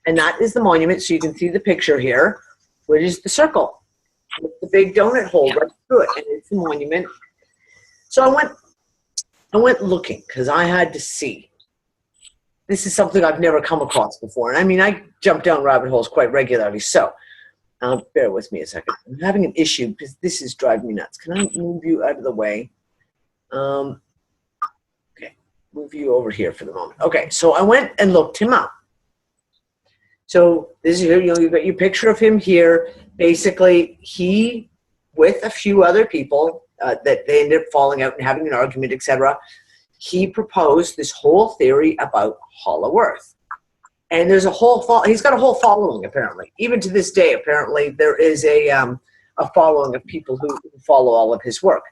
And that is the monument, so you can see the picture here, which is the circle with the big donut hole right through it, and it's the monument. So I went looking because I had to see. This is something I've never come across before. And I mean, I jump down rabbit holes quite regularly. So bear with me a second. I'm having an issue because this is driving me nuts. Can I move you out of the way? Okay. move you over here for the moment. Okay, so I went and looked him up. So this is, you've got your picture of him here. Basically, he, with a few other people that they ended up falling out and having an argument, etc., he proposed this whole theory about hollow earth. And there's he's got a whole following, apparently. Even to this day, apparently, there is a following of people who follow all of his work.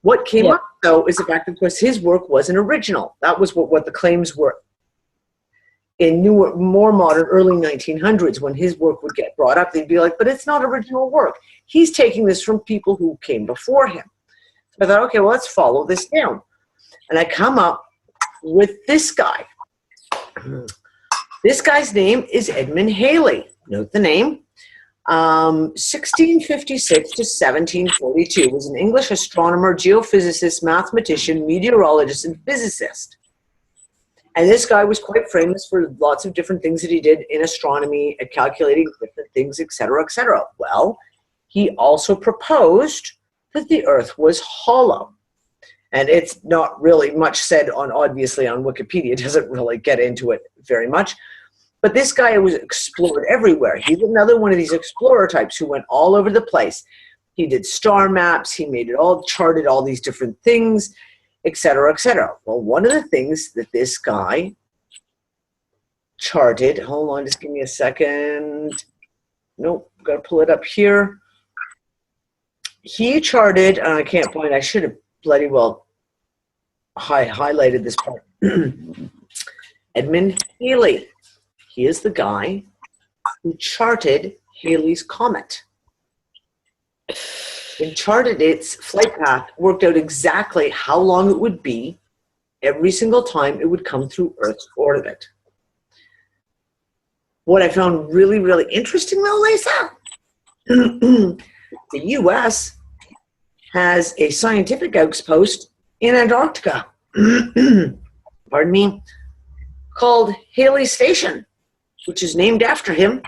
What came up, though, is the fact that, of course, his work wasn't original. That was what the claims were. In newer, more modern, early 1900s, when his work would get brought up, they'd be like, but it's not original work. He's taking this from people who came before him. So I thought, okay, well, let's follow this down. And I come up with this guy. This guy's name is Edmund Halley. Note the name. 1656 to 1742, was an English astronomer, geophysicist, mathematician, meteorologist, and physicist. And this guy was quite famous for lots of different things that he did in astronomy, at calculating different things, etc., etc. Well, he also proposed that the Earth was hollow. And it's not really much said obviously on Wikipedia. It doesn't really get into it very much. But this guy was explored everywhere. He's another one of these explorer types who went all over the place. He did star maps. He made it all, charted all these different things, etc., etc. Well, one of the things that this guy charted, hold on, just give me a second. Nope, got to pull it up here. He charted, and I can't find, I should have bloody well highlighted this part. Edmund Halley. He is the guy who charted Halley's Comet. And charted its flight path, worked out exactly how long it would be every single time it would come through Earth's orbit. What I found really, really interesting though, Lisa, the U.S. has a scientific outpost in Antarctica, pardon me, called Halley Station, which is named after him.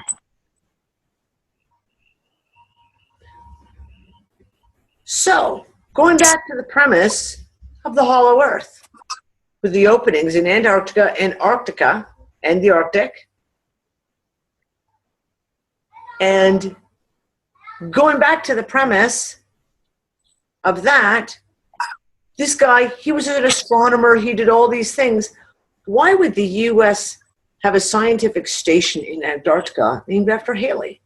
So, going back to the premise of the hollow Earth, with the openings in Antarctica and Arctica and the Arctic, and going back to the premise of that, this guy, he was an astronomer, he did all these things. Why would the U.S. have a scientific station in Antarctica named after Halley?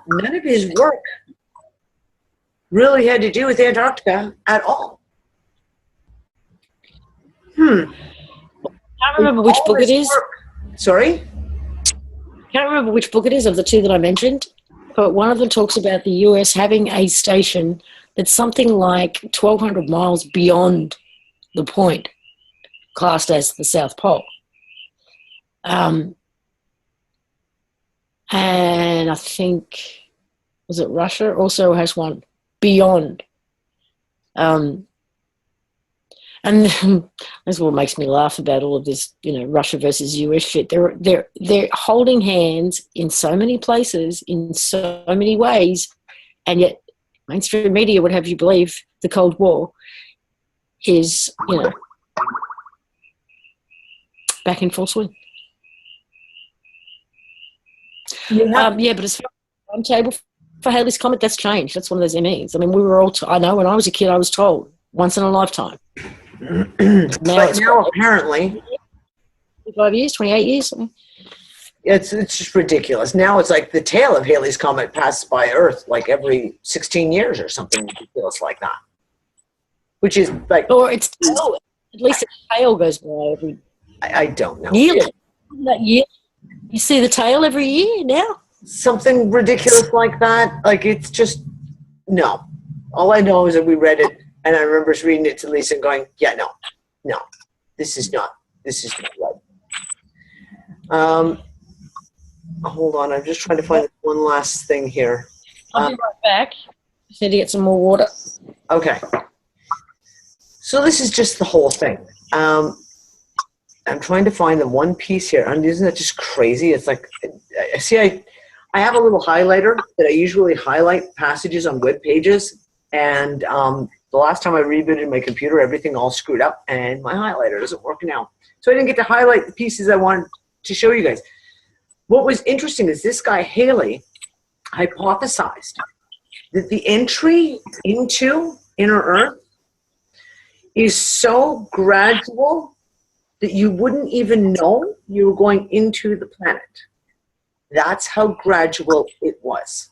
None of his work really had to do with Antarctica at all. I can't remember which book it is. Sorry? Can't remember which book it is of the two that I mentioned, but one of them talks about the US having a station that's something like 1,200 miles beyond the point, classed as the South Pole. And I think, was it Russia also has one beyond. And that's what makes me laugh about all of this, Russia versus US shit. They're holding hands in so many places, in so many ways, and yet mainstream media would have you believe the Cold War is, back in full swing. Yeah, but as far as the timetable for Halley's Comet, that's changed. That's one of those MEs. I mean, we were all, I know when I was a kid, I was told, once in a lifetime. now apparently 25 years, 28 years. It's just ridiculous. Now it's like the tail of Halley's Comet passes by Earth like every 16 years or something ridiculous like that. Which is like... Or it's tail. At least its tail goes by every... I don't know. Yearly. That year. You see the tail every year now? Something ridiculous like that. Like, it's just... No. All I know is that we read it, and I remember reading it to Lisa and going, yeah, no. This is not right. Hold on, I'm just trying to find one last thing here. I'll be right back. Just need to get some more water. Okay. So this is just the whole thing. I'm trying to find the one piece here. And isn't that just crazy? It's like, I have a little highlighter that I usually highlight passages on web pages. And the last time I rebooted my computer, everything all screwed up, and my highlighter isn't working now. So I didn't get to highlight the pieces I wanted to show you guys. What was interesting is this guy, Haley, hypothesized that the entry into inner Earth is so gradual that you wouldn't even know you were going into the planet. That's how gradual it was.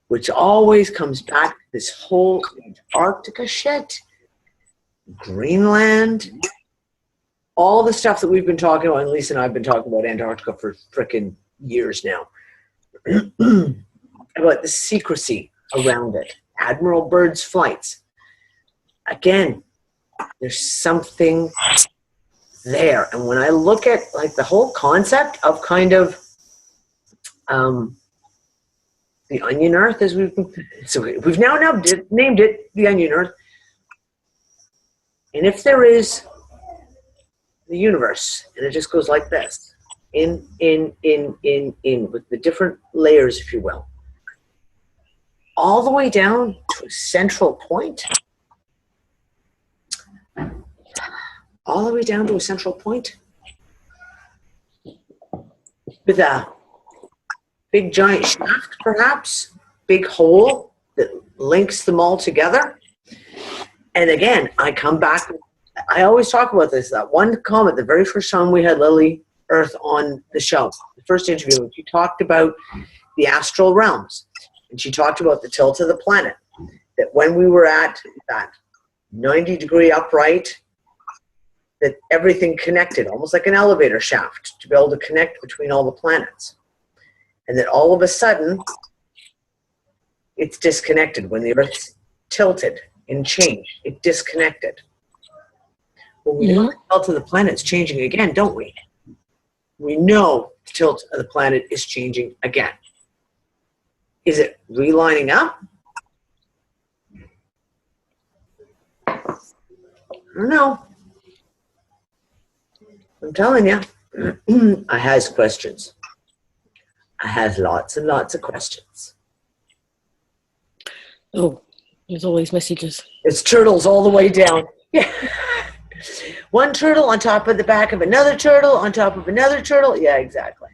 Which always comes back to this whole Antarctica shit, Greenland, all the stuff that we've been talking about, and Lisa and I have been talking about Antarctica for frickin' years now. About the secrecy around it. Admiral Byrd's flights. Again, there's something there. And when I look at like the whole concept of kind of the onion earth, as we've now named it the onion earth. And if there is the universe, and it just goes like this, in, with the different layers, if you will, all the way down to a central point, all the way down to a central point, with a big giant shaft, perhaps, big hole that links them all together. And again, I come back, I always talk about this, that one comment, the very first time we had Lily Earth on the show, the first interview, she talked about the astral realms. And she talked about the tilt of the planet, that when we were at that 90-degree upright, that everything connected, almost like an elevator shaft, to be able to connect between all the planets. And that all of a sudden, it's disconnected. When the Earth's tilted and changed, it disconnected. Well, we know the tilt of the planet's changing again, don't we? We know the tilt of the planet is changing again. Is it relining up? I don't know. I'm telling you, I has questions. I have lots and lots of questions. Oh, there's all these messages. It's turtles all the way down. Yeah. One turtle on top of the back of another turtle on top of another turtle. Yeah, exactly.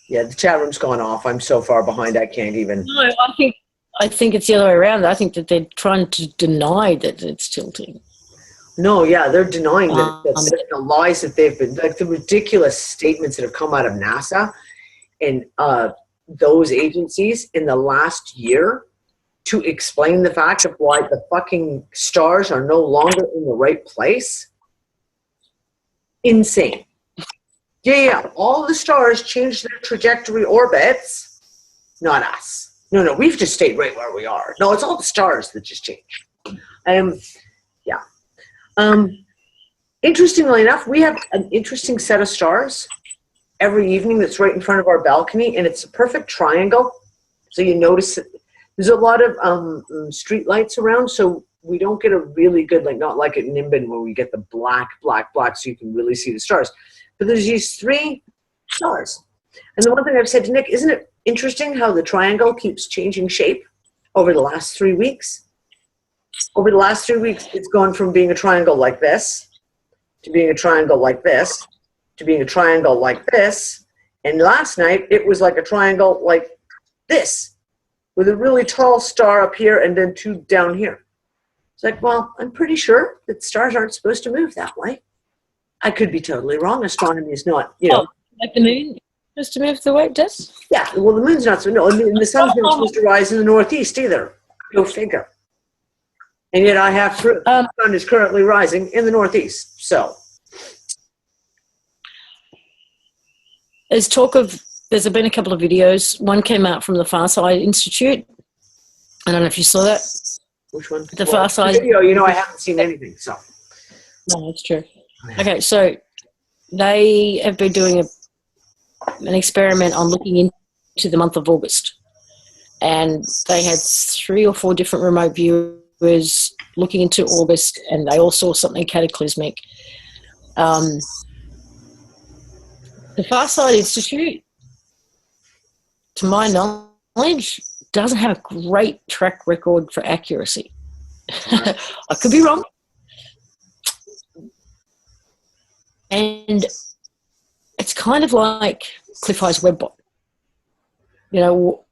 Yeah, the chat room's gone off. I'm so far behind I can't even. No, I think it's the other way around. I think that they're trying to deny that it's tilting. No, yeah, they're denying that the lies that they've been, like the ridiculous statements that have come out of NASA and those agencies in the last year to explain the fact of why the fucking stars are no longer in the right place. Insane. Yeah, all the stars changed their trajectory orbits, not us. No, we've just stayed right where we are. No, it's all the stars that just changed. Interestingly enough, we have an interesting set of stars every evening that's right in front of our balcony, and it's a perfect triangle. So you notice there's a lot of street lights around, so we don't get a really good, like not like at Nimbin where we get the black, so you can really see the stars. But there's these three stars. And the one thing I've said to Nick, isn't it interesting how the triangle keeps changing shape over the last 3 weeks? Over the last 3 weeks, it's gone from being a triangle like this to being a triangle like this to being a triangle like this. And last night, it was like a triangle like this with a really tall star up here and then two down here. It's like, well, I'm pretty sure that stars aren't supposed to move that way. I could be totally wrong. Astronomy is not, like the moon supposed to move the way it does? Yeah, well, the moon's not, and the sun's not supposed to rise in the northeast either. Go figure. And yet I have proof the sun is currently rising in the northeast. So. There's been a couple of videos. One came out from the Far Side Institute. I don't know if you saw that. Which one? The Far Side video, I haven't seen anything, so. No, that's true. Okay, so they have been doing an experiment on looking into the month of August. And they had 3 or 4 different remote viewers looking into August, and they all saw something cataclysmic. The the Far Side Institute, to my knowledge, doesn't have a great track record for accuracy. I could be wrong. And it's kind of like Cliff High's Webbot, you know,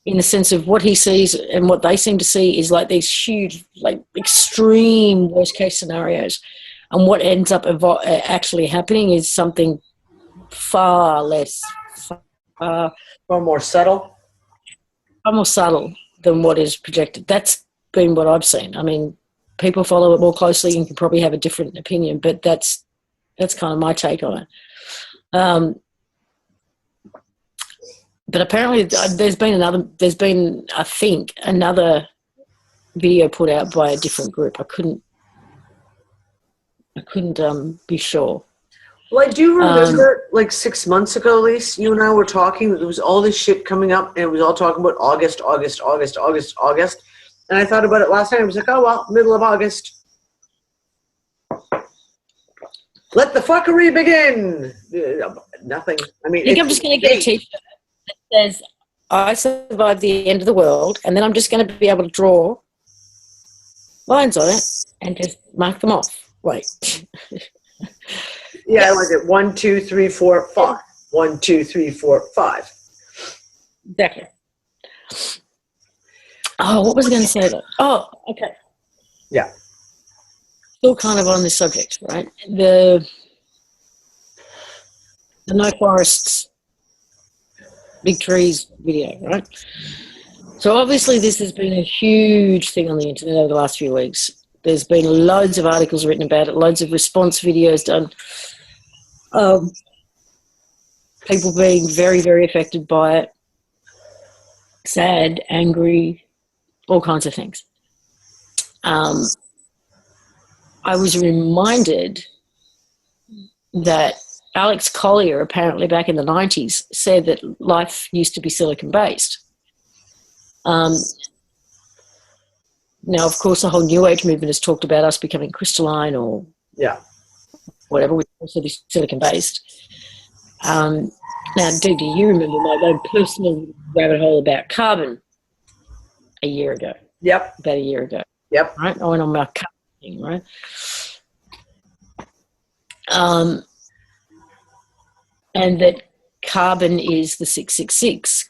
in the sense of what he sees and what they seem to see is like these huge, like extreme worst case scenarios. And what ends up actually happening is something far less, far more subtle than what is projected. That's been what I've seen. I mean, people follow it more closely and can probably have a different opinion, but that's kind of my take on it. But apparently there's been I think another video put out by a different group. I couldn't be sure. Well, I do remember like 6 months ago, Lise, you and I were talking. There was all this shit coming up, and it was all talking about August. And I thought about it last night. I was like, oh, well, middle of August. Let the fuckery begin. Nothing. I mean, I think I'm just going to get a t-shirt that says, I survived the end of the world, and then I'm just going to be able to draw lines on it and just mark them off. Wait. Yeah, I like it. 1, 2, 3, 4, 5. 1, 2, 3, 4, 5. Exactly. Oh, what was I going to say though? Oh, okay. Yeah. Still kind of on this subject, right? The no forests, big trees video, right? So obviously this has been a huge thing on the internet over the last few weeks. There's been loads of articles written about it, loads of response videos done. People being very, very affected by it, sad, angry, all kinds of things. I was reminded that Alex Collier, apparently back in the 90s, said that life used to be silicon-based. Now, of course, the whole New Age movement has talked about us becoming crystalline or whatever, which also be silicon-based. Now, do you remember my own personal rabbit hole about carbon a year ago? Yep. About a year ago. Yep. Right? I went on my carbon thing, right? And that carbon is the 666,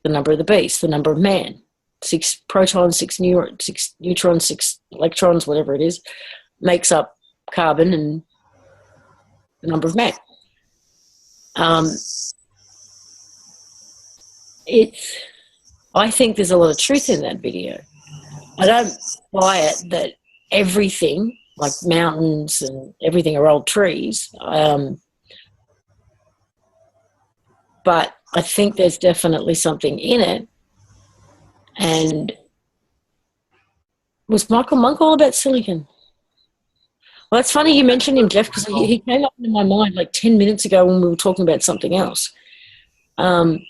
the number of the beast, the number of man. 6 protons, 6 neutrons, 6 electrons, whatever it is, makes up carbon and the number of man. I think there's a lot of truth in that video. I don't buy it that everything, like mountains and everything, are old trees. But I think there's definitely something in it. And was Michael Monk all about silicon? Well, it's funny you mentioned him, Jeff, because he came up into my mind like 10 minutes ago when we were talking about something else. Was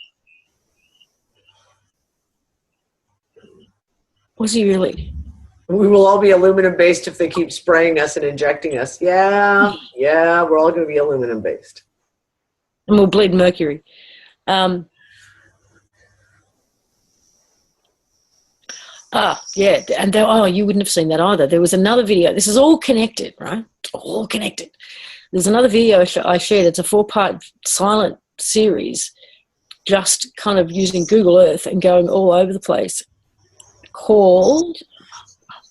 he really? We will all be aluminum-based if they keep spraying us and injecting us. Yeah, we're all going to be aluminum-based. And we'll bleed mercury. Yeah, and you wouldn't have seen that either. There was another video. This is all connected, right? All connected. There's another video I shared. It's a 4-part silent series, just kind of using Google Earth and going all over the place. Called.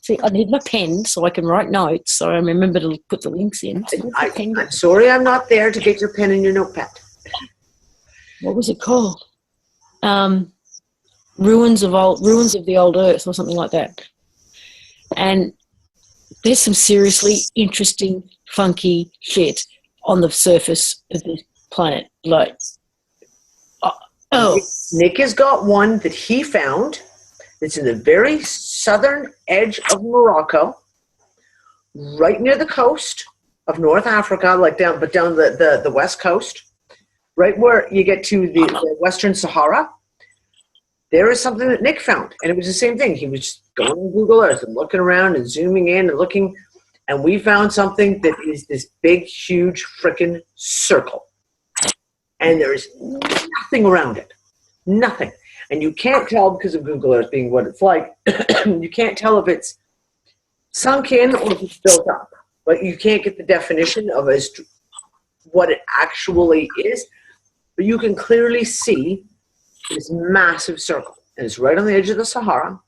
See, I need my pen so I can write notes. So I remember to put the links in. I'm sorry, I'm not there to get your pen and your notepad. What was it called? Ruins of the Old Earth or something like that. And there's some seriously interesting, funky shit on the surface of this planet. Like, Nick has got one that he found. It's in the very southern edge of Morocco, right near the coast of North Africa, down the west coast, right where you get to the Western Sahara. There is something that Nick found, and it was the same thing. He was going on Google Earth and looking around and zooming in and looking, And we found something that is this big, huge freaking circle. And there's nothing around it. Nothing. And you can't tell, because of Google Earth being what it's like, you can't tell if it's sunk in or if it's built up. But you can't get the definition of as to what it actually is. But you can clearly see this massive circle. And it's right on the edge of the Sahara.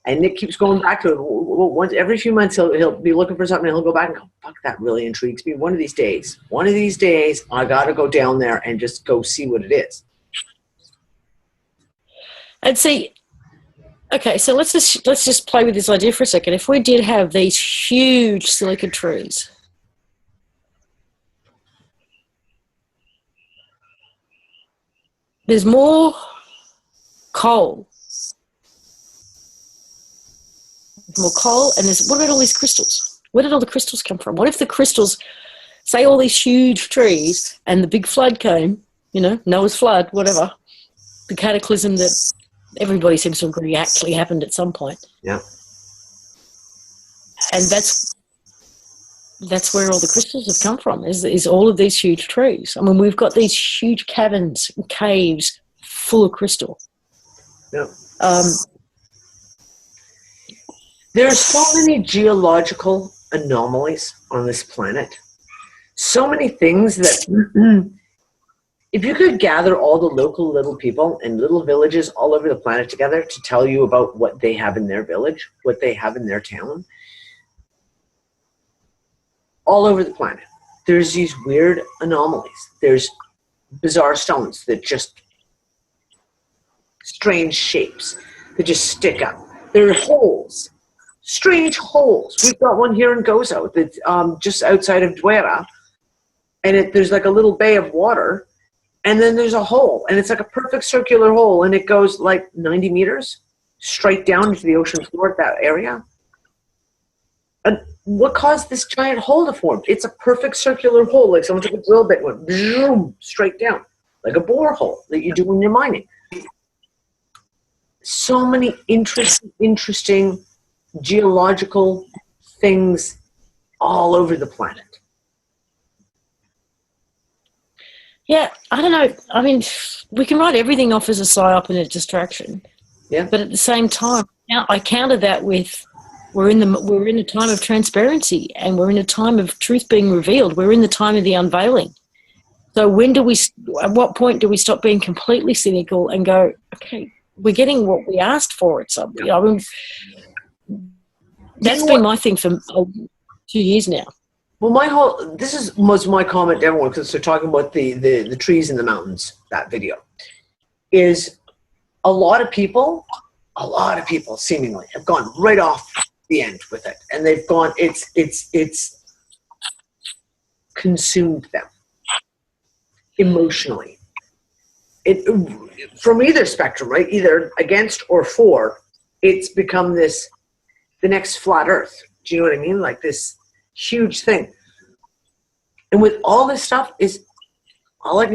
And Nick keeps going back to it. Once every few months, he'll be looking for something, and he'll go back and go, fuck, that really intrigues me. One of these days, I got to go down there and just go see what it is. And see, okay, so let's just play with this idea for a second. If we did have these huge silica trees, there's more coal. More coal, and what about all these crystals? Where did all the crystals come from? What if the crystals, say all these huge trees, and the big flood came, Noah's flood, whatever, the cataclysm that everybody seems to agree actually happened at some point. Yeah. And that's where all the crystals have come from, is all of these huge trees. I mean, we've got these huge caverns and caves full of crystal. Yeah. There are so many geological anomalies on this planet. So many things that if you could gather all the local little people and little villages all over the planet together to tell you about what they have in their village, what they have in their town, all over the planet, there's these weird anomalies. There's bizarre stones that just strange shapes that just stick up. There are holes. Strange holes. We've got one here in Gozo that's just outside of Duera, and there's like a little bay of water, and then there's a hole, and it's like a perfect circular hole, and it goes like 90 meters straight down into the ocean floor at that area. And what caused this giant hole to form? It's a perfect circular hole, like someone took a drill bit and went boom, straight down, like a borehole that you do when you're mining. So many interesting geological things all over the planet. Yeah, I don't know. I mean, we can write everything off as a psyop and a distraction. Yeah. But at the same time, I counter that with we're in a time of transparency, and we're in a time of truth being revealed. We're in the time of the unveiling. So at what point do we stop being completely cynical and go, okay, we're getting what we asked for at some point? I mean, that's been my thing for 2 years now. Well, this was my comment to everyone, because they're talking about the trees in the mountains, that video, is a lot of people seemingly have gone right off the end with it. And they've gone, it's consumed them emotionally. From either spectrum, right? Either against or for, it's become the next flat earth. Do you know what I mean? Like this huge thing. And with all this stuff I'll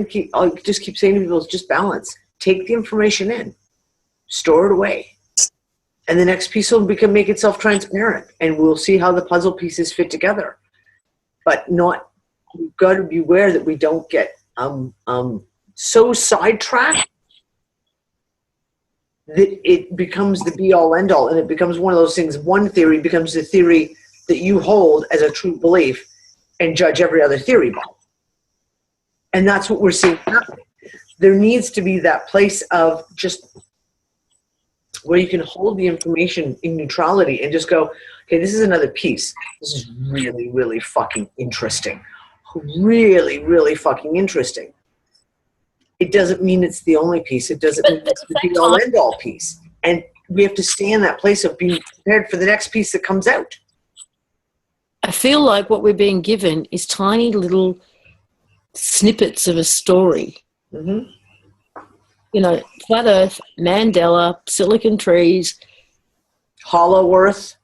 just keep saying to people is just balance. Take the information in, store it away. And the next piece will make itself transparent, and we'll see how the puzzle pieces fit together. But we've got to be aware that we don't get so sidetracked that it becomes the be-all, end-all, and it becomes one of those things. One theory becomes the theory that you hold as a true belief and judge every other theory by. And that's what we're seeing happening. There needs to be that place of just where you can hold the information in neutrality and just go, okay, this is another piece. This is really, really fucking interesting. Really, really fucking interesting. It doesn't mean it's the only piece. It doesn't mean it's the be-all, end-all piece. And we have to stay in that place of being prepared for the next piece that comes out. I feel like what we're being given is tiny little snippets of a story. Mm-hmm. Flat Earth, Mandela, silicon trees, Hollow Earth,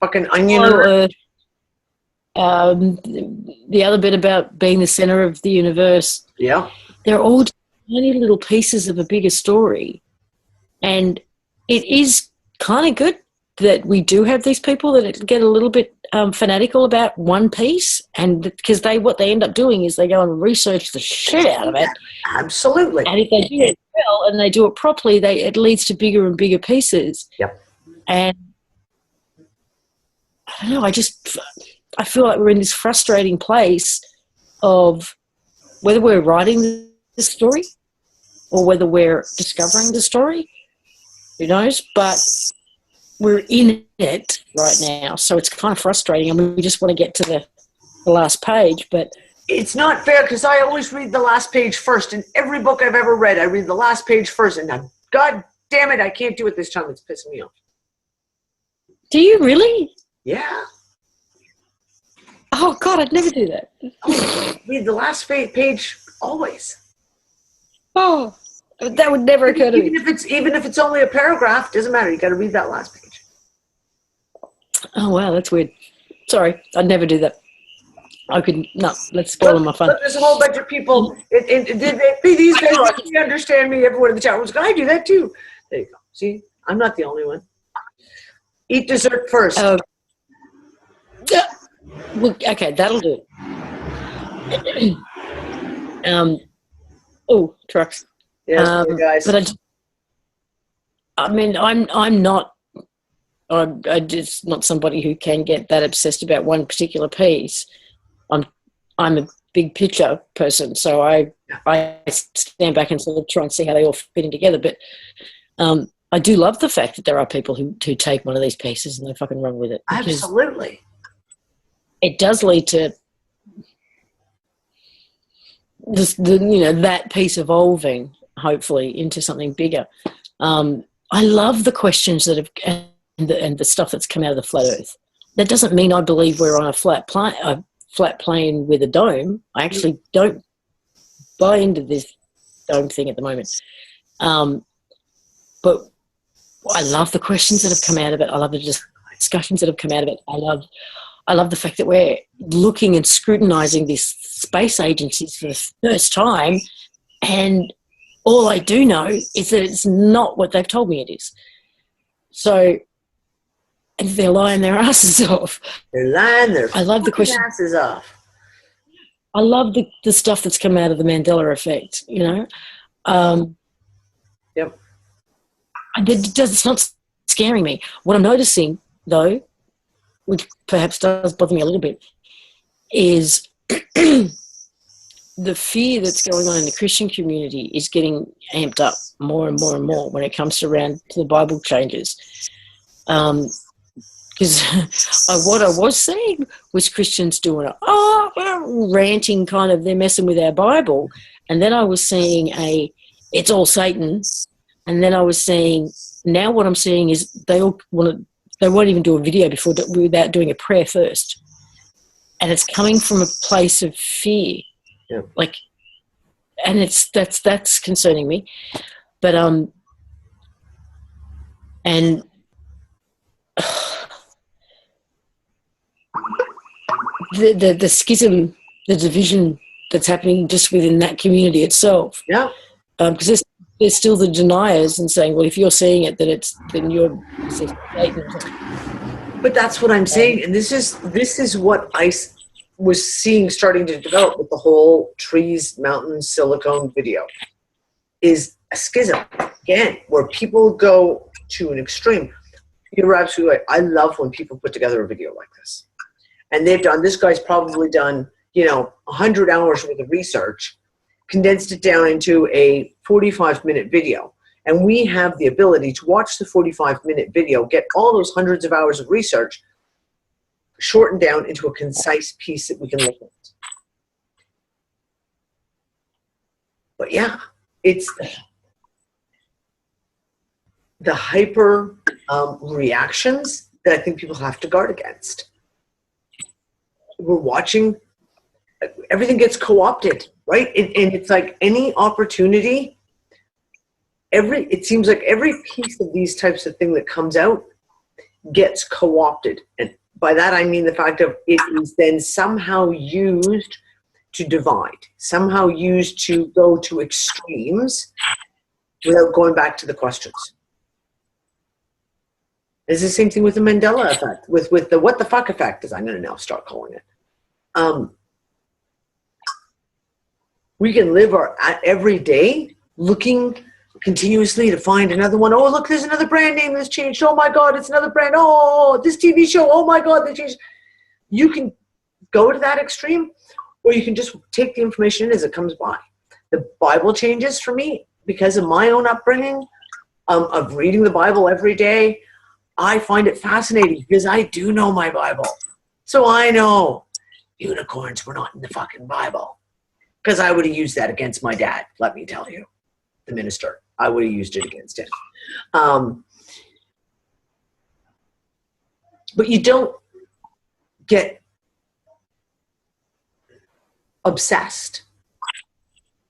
fucking onion Earth. The other bit about being the center of the universe. Yeah. They're all tiny little pieces of a bigger story. And it is kind of good that we do have these people that get a little bit fanatical about one piece, and because what they end up doing is they go and research the shit out of it. Absolutely. And if they do it well and they do it properly, it leads to bigger and bigger pieces. Yep. And I don't know, I feel like we're in this frustrating place of whether we're writing the story or whether we're discovering the story. Who knows? But we're in it right now, so it's kind of frustrating. I mean, we just want to get to the last page, but it's not fair because I always read the last page first. In every book I've ever read, I read the last page first, and now, God damn it, I can't do it this time. It's pissing me off. Do you really? Yeah. Oh, God, I'd never do that. Read the last page always. Oh, that would never occur to me. Even if it's only a paragraph, doesn't matter. You got to read that last page. Oh, wow, that's weird. Sorry, I'd never do that. Let's spoil my fun. But there's a whole bunch of people. These guys really understand me. Everyone in the chat was I do that too. There you go. See, I'm not the only one. Eat dessert first. Well, okay, that'll do. Oh, trucks. Yes, guys. But I'm just not somebody who can get that obsessed about one particular piece. I'm a big picture person, so I stand back and sort of try and see how they all fit in together. But I do love the fact that there are people who take one of these pieces and they fucking run with it. Absolutely. It does lead to that piece evolving, hopefully, into something bigger. I love the questions that have and the stuff that's come out of the flat Earth. That doesn't mean I believe we're on a flat plane with a dome. I actually don't buy into this dome thing at the moment. But I love the questions that have come out of it. I love the discussions that have come out of it. I love the fact that we're looking and scrutinising these space agencies for the first time, and all I do know is that it's not what they've told me it is. So, and they're lying their asses off. They're lying their asses off. I love the stuff that's come out of the Mandela Effect, Yep. It's not scaring me. What I'm noticing, though, which perhaps does bother me a little bit, is the fear that's going on in the Christian community is getting amped up more and more and more when it comes to the Bible changes. Because what I was seeing was Christians doing ranting kind of, they're messing with our Bible. And then I was seeing it's all Satan. And then I was seeing, now what I'm seeing is they won't even do a video without doing a prayer first. And it's coming from a place of fear. Yeah. And that's concerning me. But, and the schism, the division that's happening just within that community itself. Yeah. Because there's still the deniers and saying, well, if you're seeing it, then you're Satan. But that's what I'm saying, and this is what I was seeing starting to develop with the whole trees, mountains, silicone video, is a schism again, where people go to an extreme. You're absolutely right. I love when people put together a video like this, and this guy's probably done 100 hours worth of research, condensed it down into a 45-minute video. And we have the ability to watch the 45-minute video, get all those hundreds of hours of research shortened down into a concise piece that we can look at. But yeah, it's the hyper reactions that I think people have to guard against. We're watching, everything gets co-opted, right? And it's like any opportunity, it seems like every piece of these types of thing that comes out gets co-opted. And by that I mean the fact of it is then somehow used to divide, somehow used to go to extremes without going back to the questions. It's the same thing with the Mandela effect, with the what the fuck effect, as I'm going to now start calling it. We can live our every day looking continuously to find another one. Oh, look, there's another brand name that's changed. Oh my God, it's another brand. Oh, this TV show. Oh my God, they changed. You can go to that extreme, or you can just take the information as it comes by. The Bible changes for me because of my own upbringing of reading the Bible every day. I find it fascinating because I do know my Bible. So I know unicorns were not in the fucking Bible. Because I would have used that against my dad, let me tell you, the minister. I would have used it against him. But you don't get obsessed.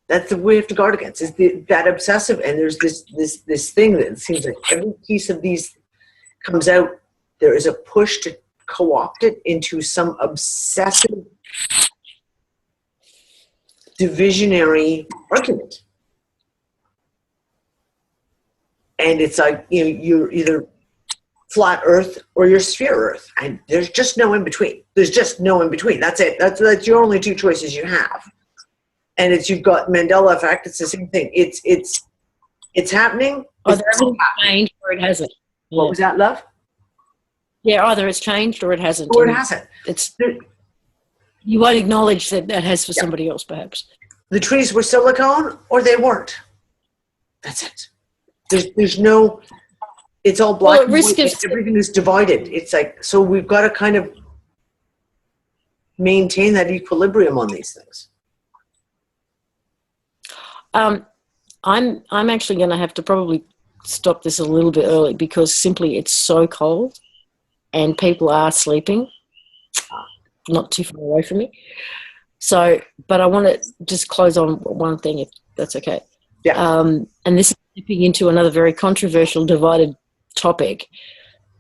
That's the way we have to guard against, is that obsessive. And there's this thing that it seems like every piece of these comes out, there is a push to co-opt it into some obsessive divisionary argument. And it's like, you know, you're either flat earth or you're sphere earth, and there's just no in between. There's just no in between. That's it. That's your only two choices you have. And it's, you've got Mandela effect. It's the same thing. It's happening. Either it's changed or it hasn't. What was that, love? Yeah, either it's changed or it hasn't. Or it hasn't. You won't acknowledge that that has for somebody else, perhaps. The trees were silicone or they weren't. That's it. There's no, it's all black and white. Everything is divided. It's like, so we've got to kind of maintain that equilibrium on these things. I'm actually going to have to probably stop this a little bit early because simply it's so cold and people are sleeping not too far away from me. So, but I want to just close on one thing, if that's okay. Yeah. And this is dipping into another very controversial, divided topic.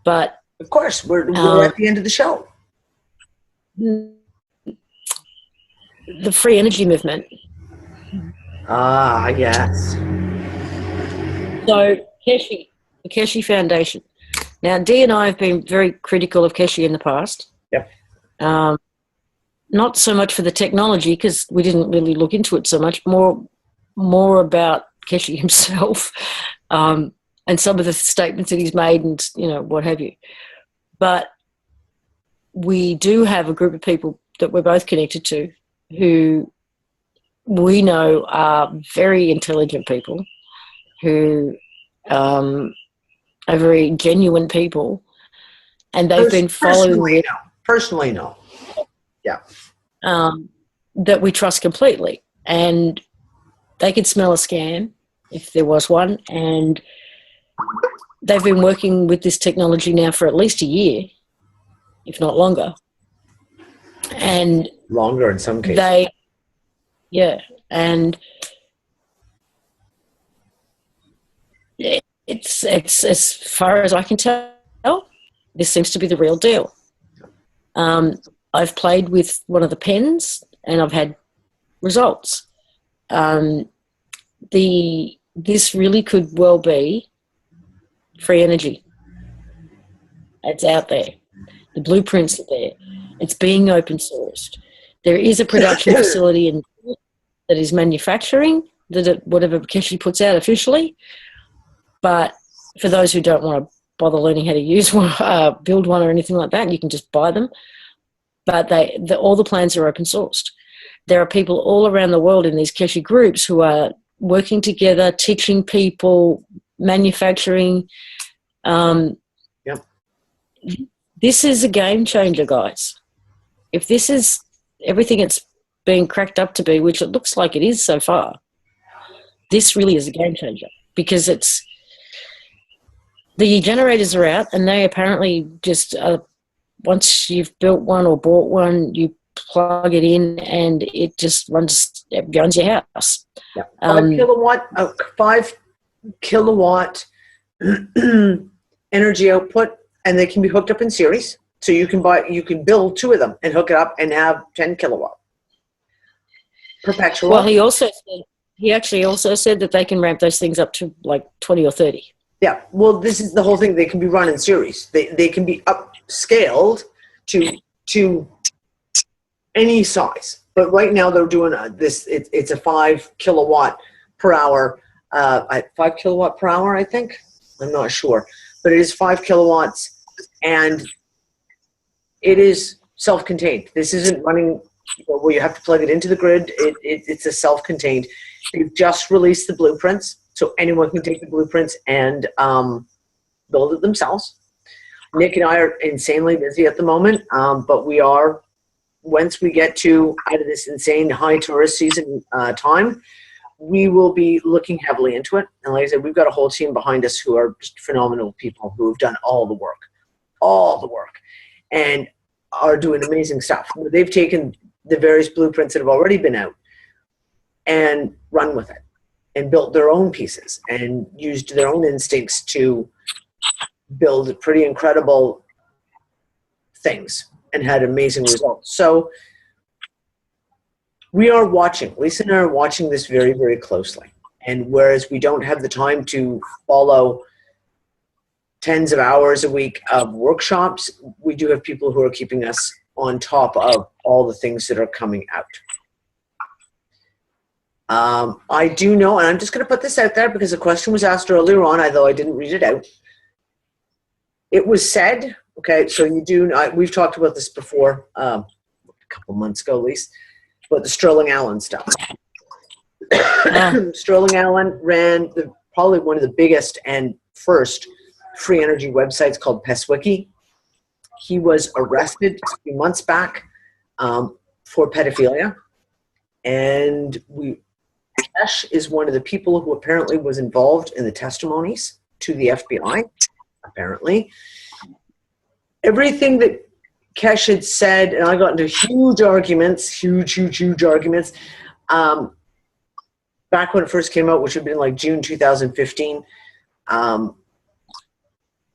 But of course, we're at the end of the show. The free energy movement. Ah, yes. So Keshe, the Keshe Foundation. Now, Dee and I have been very critical of Keshe in the past. Yep. Not so much for the technology, because we didn't really look into it so much, more about Keshe himself and some of the statements that he's made and, you know, what have you. But we do have a group of people that we're both connected to who we know are very intelligent people who are very genuine people, and they've been following personally no. Yeah. That we trust completely. And they could smell a scam if there was one. And they've been working with this technology now for at least a year, if not longer. And longer in some cases. And it's as far as I can tell, this seems to be the real deal. I've played with one of the pens and I've had results. This really could well be free energy. It's out there. The blueprints are there. It's being open sourced. There is a production facility that is manufacturing whatever Keshe puts out officially. But for those who don't want to bother learning how to use one, build one or anything like that, you can just buy them. But all the plans are open sourced. There are people all around the world in these Keshe groups who are working together, teaching people, manufacturing. Yep. This is a game changer, guys. If this is everything it's being cracked up to be, which it looks like it is so far, this really is a game changer, because the generators are out, and they apparently just once you've built one or bought one, you plug it in and it just runs your house. Yeah. 5 kilowatt energy output, and they can be hooked up in series. So you can build 2 of them and hook it up and have 10 kilowatt perpetual. Well, he actually also said that they can ramp those things up to like 20 or 30. Yeah, well, this is the whole thing. They can be run in series. They can be upscaled to any size. But right now they're doing this. It's a 5 kilowatt per hour. 5 kilowatt per hour, I think. I'm not sure, but it is 5 kilowatts, and it is self-contained. This isn't running where you have to plug it into the grid. It's a self-contained. They've just released the blueprints, so anyone can take the blueprints and build it themselves. Nick and I are insanely busy at the moment, but we are, once we get to out of this insane high tourist season time, we will be looking heavily into it. And like I said, we've got a whole team behind us who are just phenomenal people who have done all the work, and are doing amazing stuff. They've taken the various blueprints that have already been out and run with it and built their own pieces and used their own instincts to build pretty incredible things and had amazing results. So we are watching, Lisa and I are watching this very, very closely. And whereas we don't have the time to follow tens of hours a week of workshops, we do have people who are keeping us on top of all the things that are coming out. I do know, and I'm just going to put this out there because a question was asked earlier on, although I didn't read it out. It was said, okay, so you do, we've talked about this before, a couple months ago at least, about the Sterling Allen stuff. Sterling Allen ran probably one of the biggest and first free energy websites called PestWiki. He was arrested a few months back for pedophilia, and Kesh is one of the people who apparently was involved in the testimonies to the FBI, apparently. Everything that Kesh had said, and I got into huge arguments, huge arguments, back when it first came out, which had been like June 2015,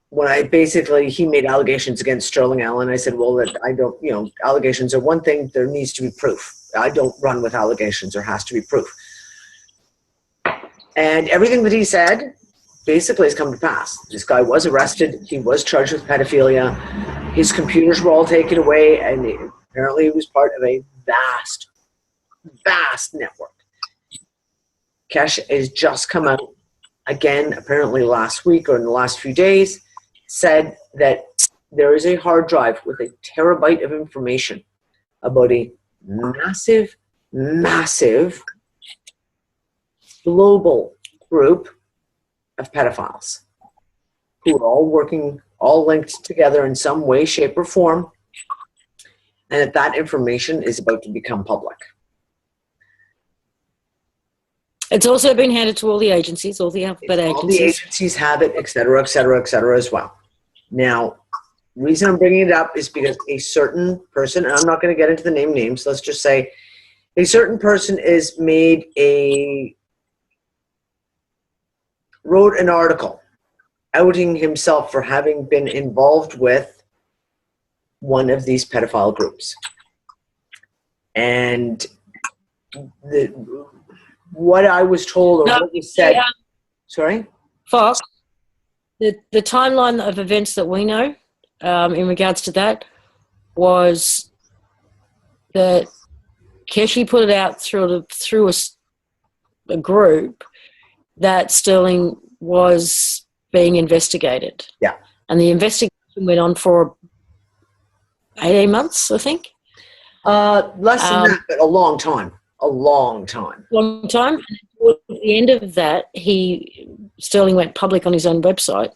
when he made allegations against Sterling Allen. I said, well, that I don't, allegations are one thing, there needs to be proof. I don't run with allegations, there has to be proof. And everything that he said basically has come to pass. This guy was arrested, he was charged with pedophilia, his computers were all taken away, and apparently he was part of a vast network. Kesh has just come out again, apparently last week or in the last few days, said that there is a hard drive with a terabyte of information about a massive global group of pedophiles who are all working, all linked together in some way, shape, or form, and that information is about to become public. It's also been handed to all the agencies, all the alphabet agencies. All the agencies have it, et cetera, as well. Now, the reason I'm bringing it up is because a certain person, and I'm not going to get into the names, let's just say a certain person wrote an article outing himself for having been involved with one of these pedophile groups. And what I was told, or what was said, sorry? Fox, the timeline of events that we know in regards to that was that Keshi put it out through a group that Sterling was being investigated. Yeah. And the investigation went on for 18 months, I think. Less than that, but a long time. And towards the end of that, Sterling went public on his own website,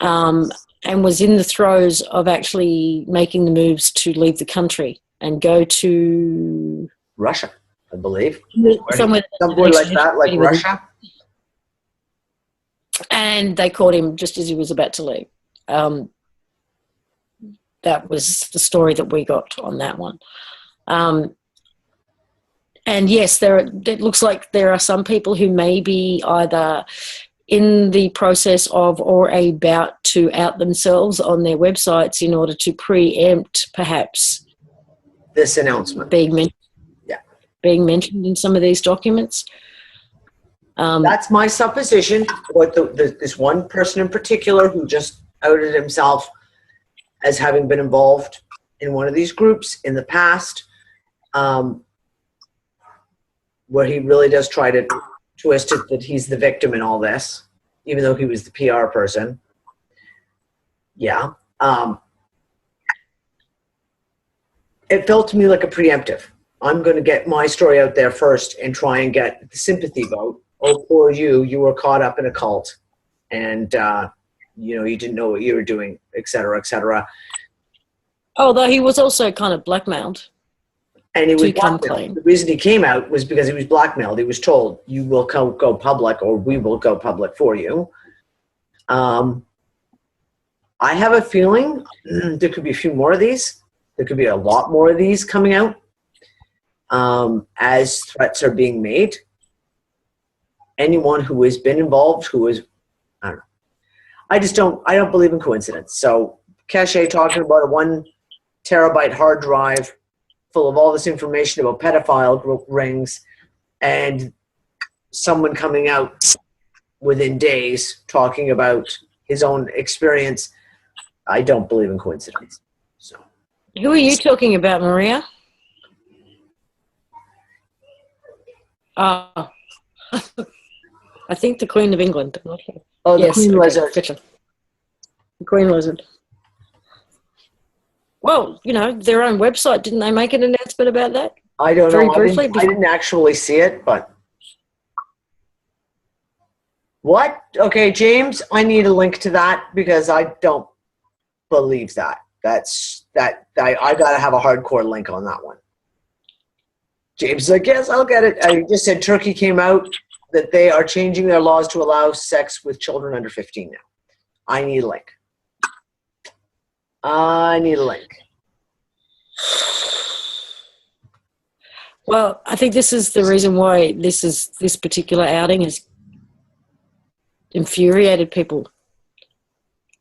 and was in the throes of actually making the moves to leave the country and go to Russia, I believe. Somewhere like that, like Russia. And they caught him just as he was about to leave. That was the story that we got on that one. And yes, it looks like there are some people who may be either in the process of or about to out themselves on their websites in order to preempt perhaps this announcement being mentioned in some of these documents. That's my supposition. What this one person in particular who just outed himself as having been involved in one of these groups in the past, where he really does try to twist it that he's the victim in all this, even though he was the PR person. Yeah. It felt to me like a preemptive. I'm going to get my story out there first and try and get the sympathy vote. Oh, poor you. You were caught up in a cult and, you didn't know what you were doing, et cetera, et cetera. Although he was also kind of blackmailed. And he was blackmailed. The reason he came out was because he was blackmailed. He was told, you will go public or we will go public for you. I have a feeling there could be a few more of these. There could be a lot more of these coming out as threats are being made. Anyone who has been involved, I don't know. I don't believe in coincidence. So Cache talking about a 1 terabyte hard drive full of all this information about pedophile rings and someone coming out within days talking about his own experience. I don't believe in coincidence. So, who are you talking about, Maria? I think the Queen of England. Oh, the Queen Lizard. Gotcha. The Queen Lizard. Well, their own website, didn't they make an announcement about that? I don't know. Briefly, I didn't actually see it, but... What? Okay, James, I need a link to that because I don't believe that. I got to have a hardcore link on that one. James is like, yes, I'll get it. I just said Turkey came out that they are changing their laws to allow sex with children under 15 now. I need a link. Well, I think this is the reason why this particular outing has infuriated people.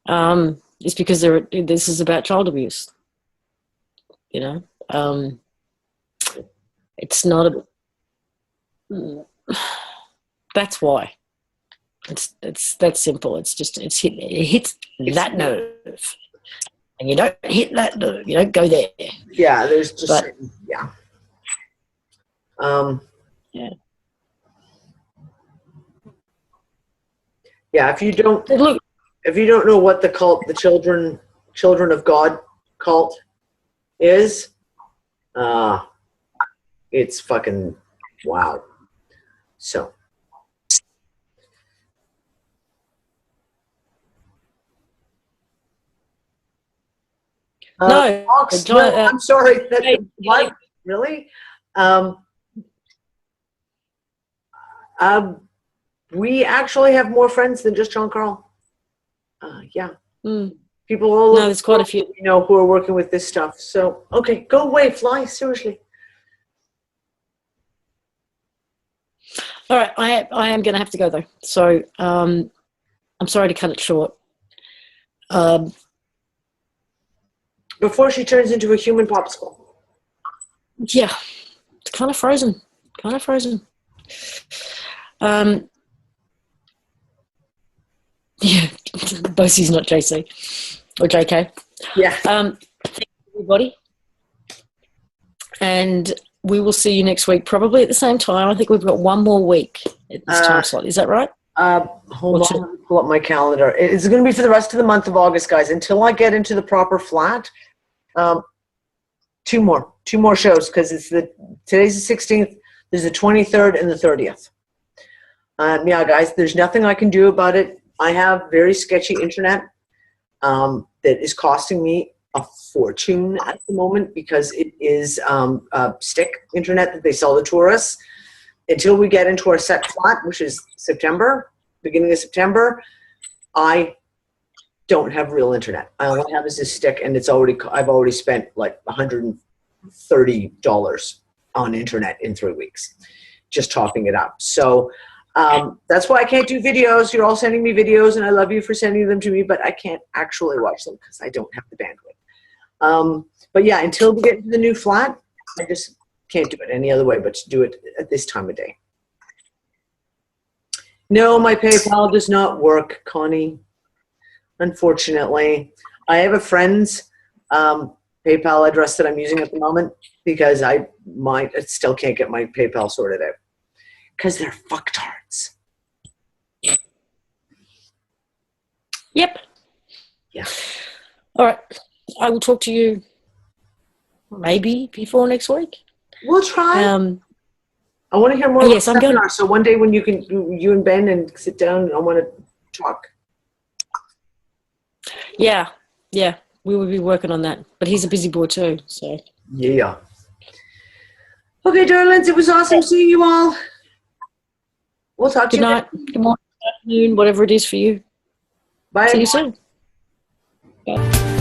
It's because this is about child abuse. It's not that's why. It's that simple. It hits that nerve. And you don't hit that nerve. You don't go there. Yeah, there's just yeah. Yeah, if you don't know what the cult, the Children of God cult is, it's fucking wow. So no, I'm sorry. What? Really? We actually have more friends than just John Carl. Yeah. People all over. No, there's quite a few. Who are working with this stuff. So, okay, go away, fly, seriously. All right, I am going to have to go, though. So, I'm sorry to cut it short. Before she turns into a human popsicle. Yeah, it's kind of frozen. Yeah, Bosie's not JC or JK. Yeah. Thank you, everybody. And we will see you next week, probably at the same time. I think we've got one more week at this time slot. Is that right? Hold on, let me pull up my calendar. It's going to be for the rest of the month of August, guys. Until I get into the proper flat, two more shows because today's the 16th. There's the 23rd and the 30th. Yeah, guys, there's nothing I can do about it. I have very sketchy internet that is costing me a fortune at the moment because it is stick internet that they sell to tourists. Until we get into our set flat, which is beginning of September, I don't have real internet. I only have this stick, and I've already spent like $130 on internet in 3 weeks, just topping it up. So that's why I can't do videos. You're all sending me videos, and I love you for sending them to me, but I can't actually watch them because I don't have the bandwidth. But yeah, until we get into the new flat, I just can't do it any other way but to do it at this time of day. No, my PayPal does not work, Connie. Unfortunately, I have a friend's PayPal address that I'm using at the moment because I still can't get my PayPal sorted out because they're fucktards. Yep. Yeah. All right. I will talk to you maybe before next week. We'll try. I want to hear more yes, about I'm going. seminar. So one day when you and Ben and sit down, I want to talk. Yeah. We will be working on that. But he's a busy boy too. So. Yeah. Okay, darlings, it was awesome seeing you all. We'll talk to you. Good night. Good morning. Good afternoon. Whatever it is for you. Bye. See you soon. Bye.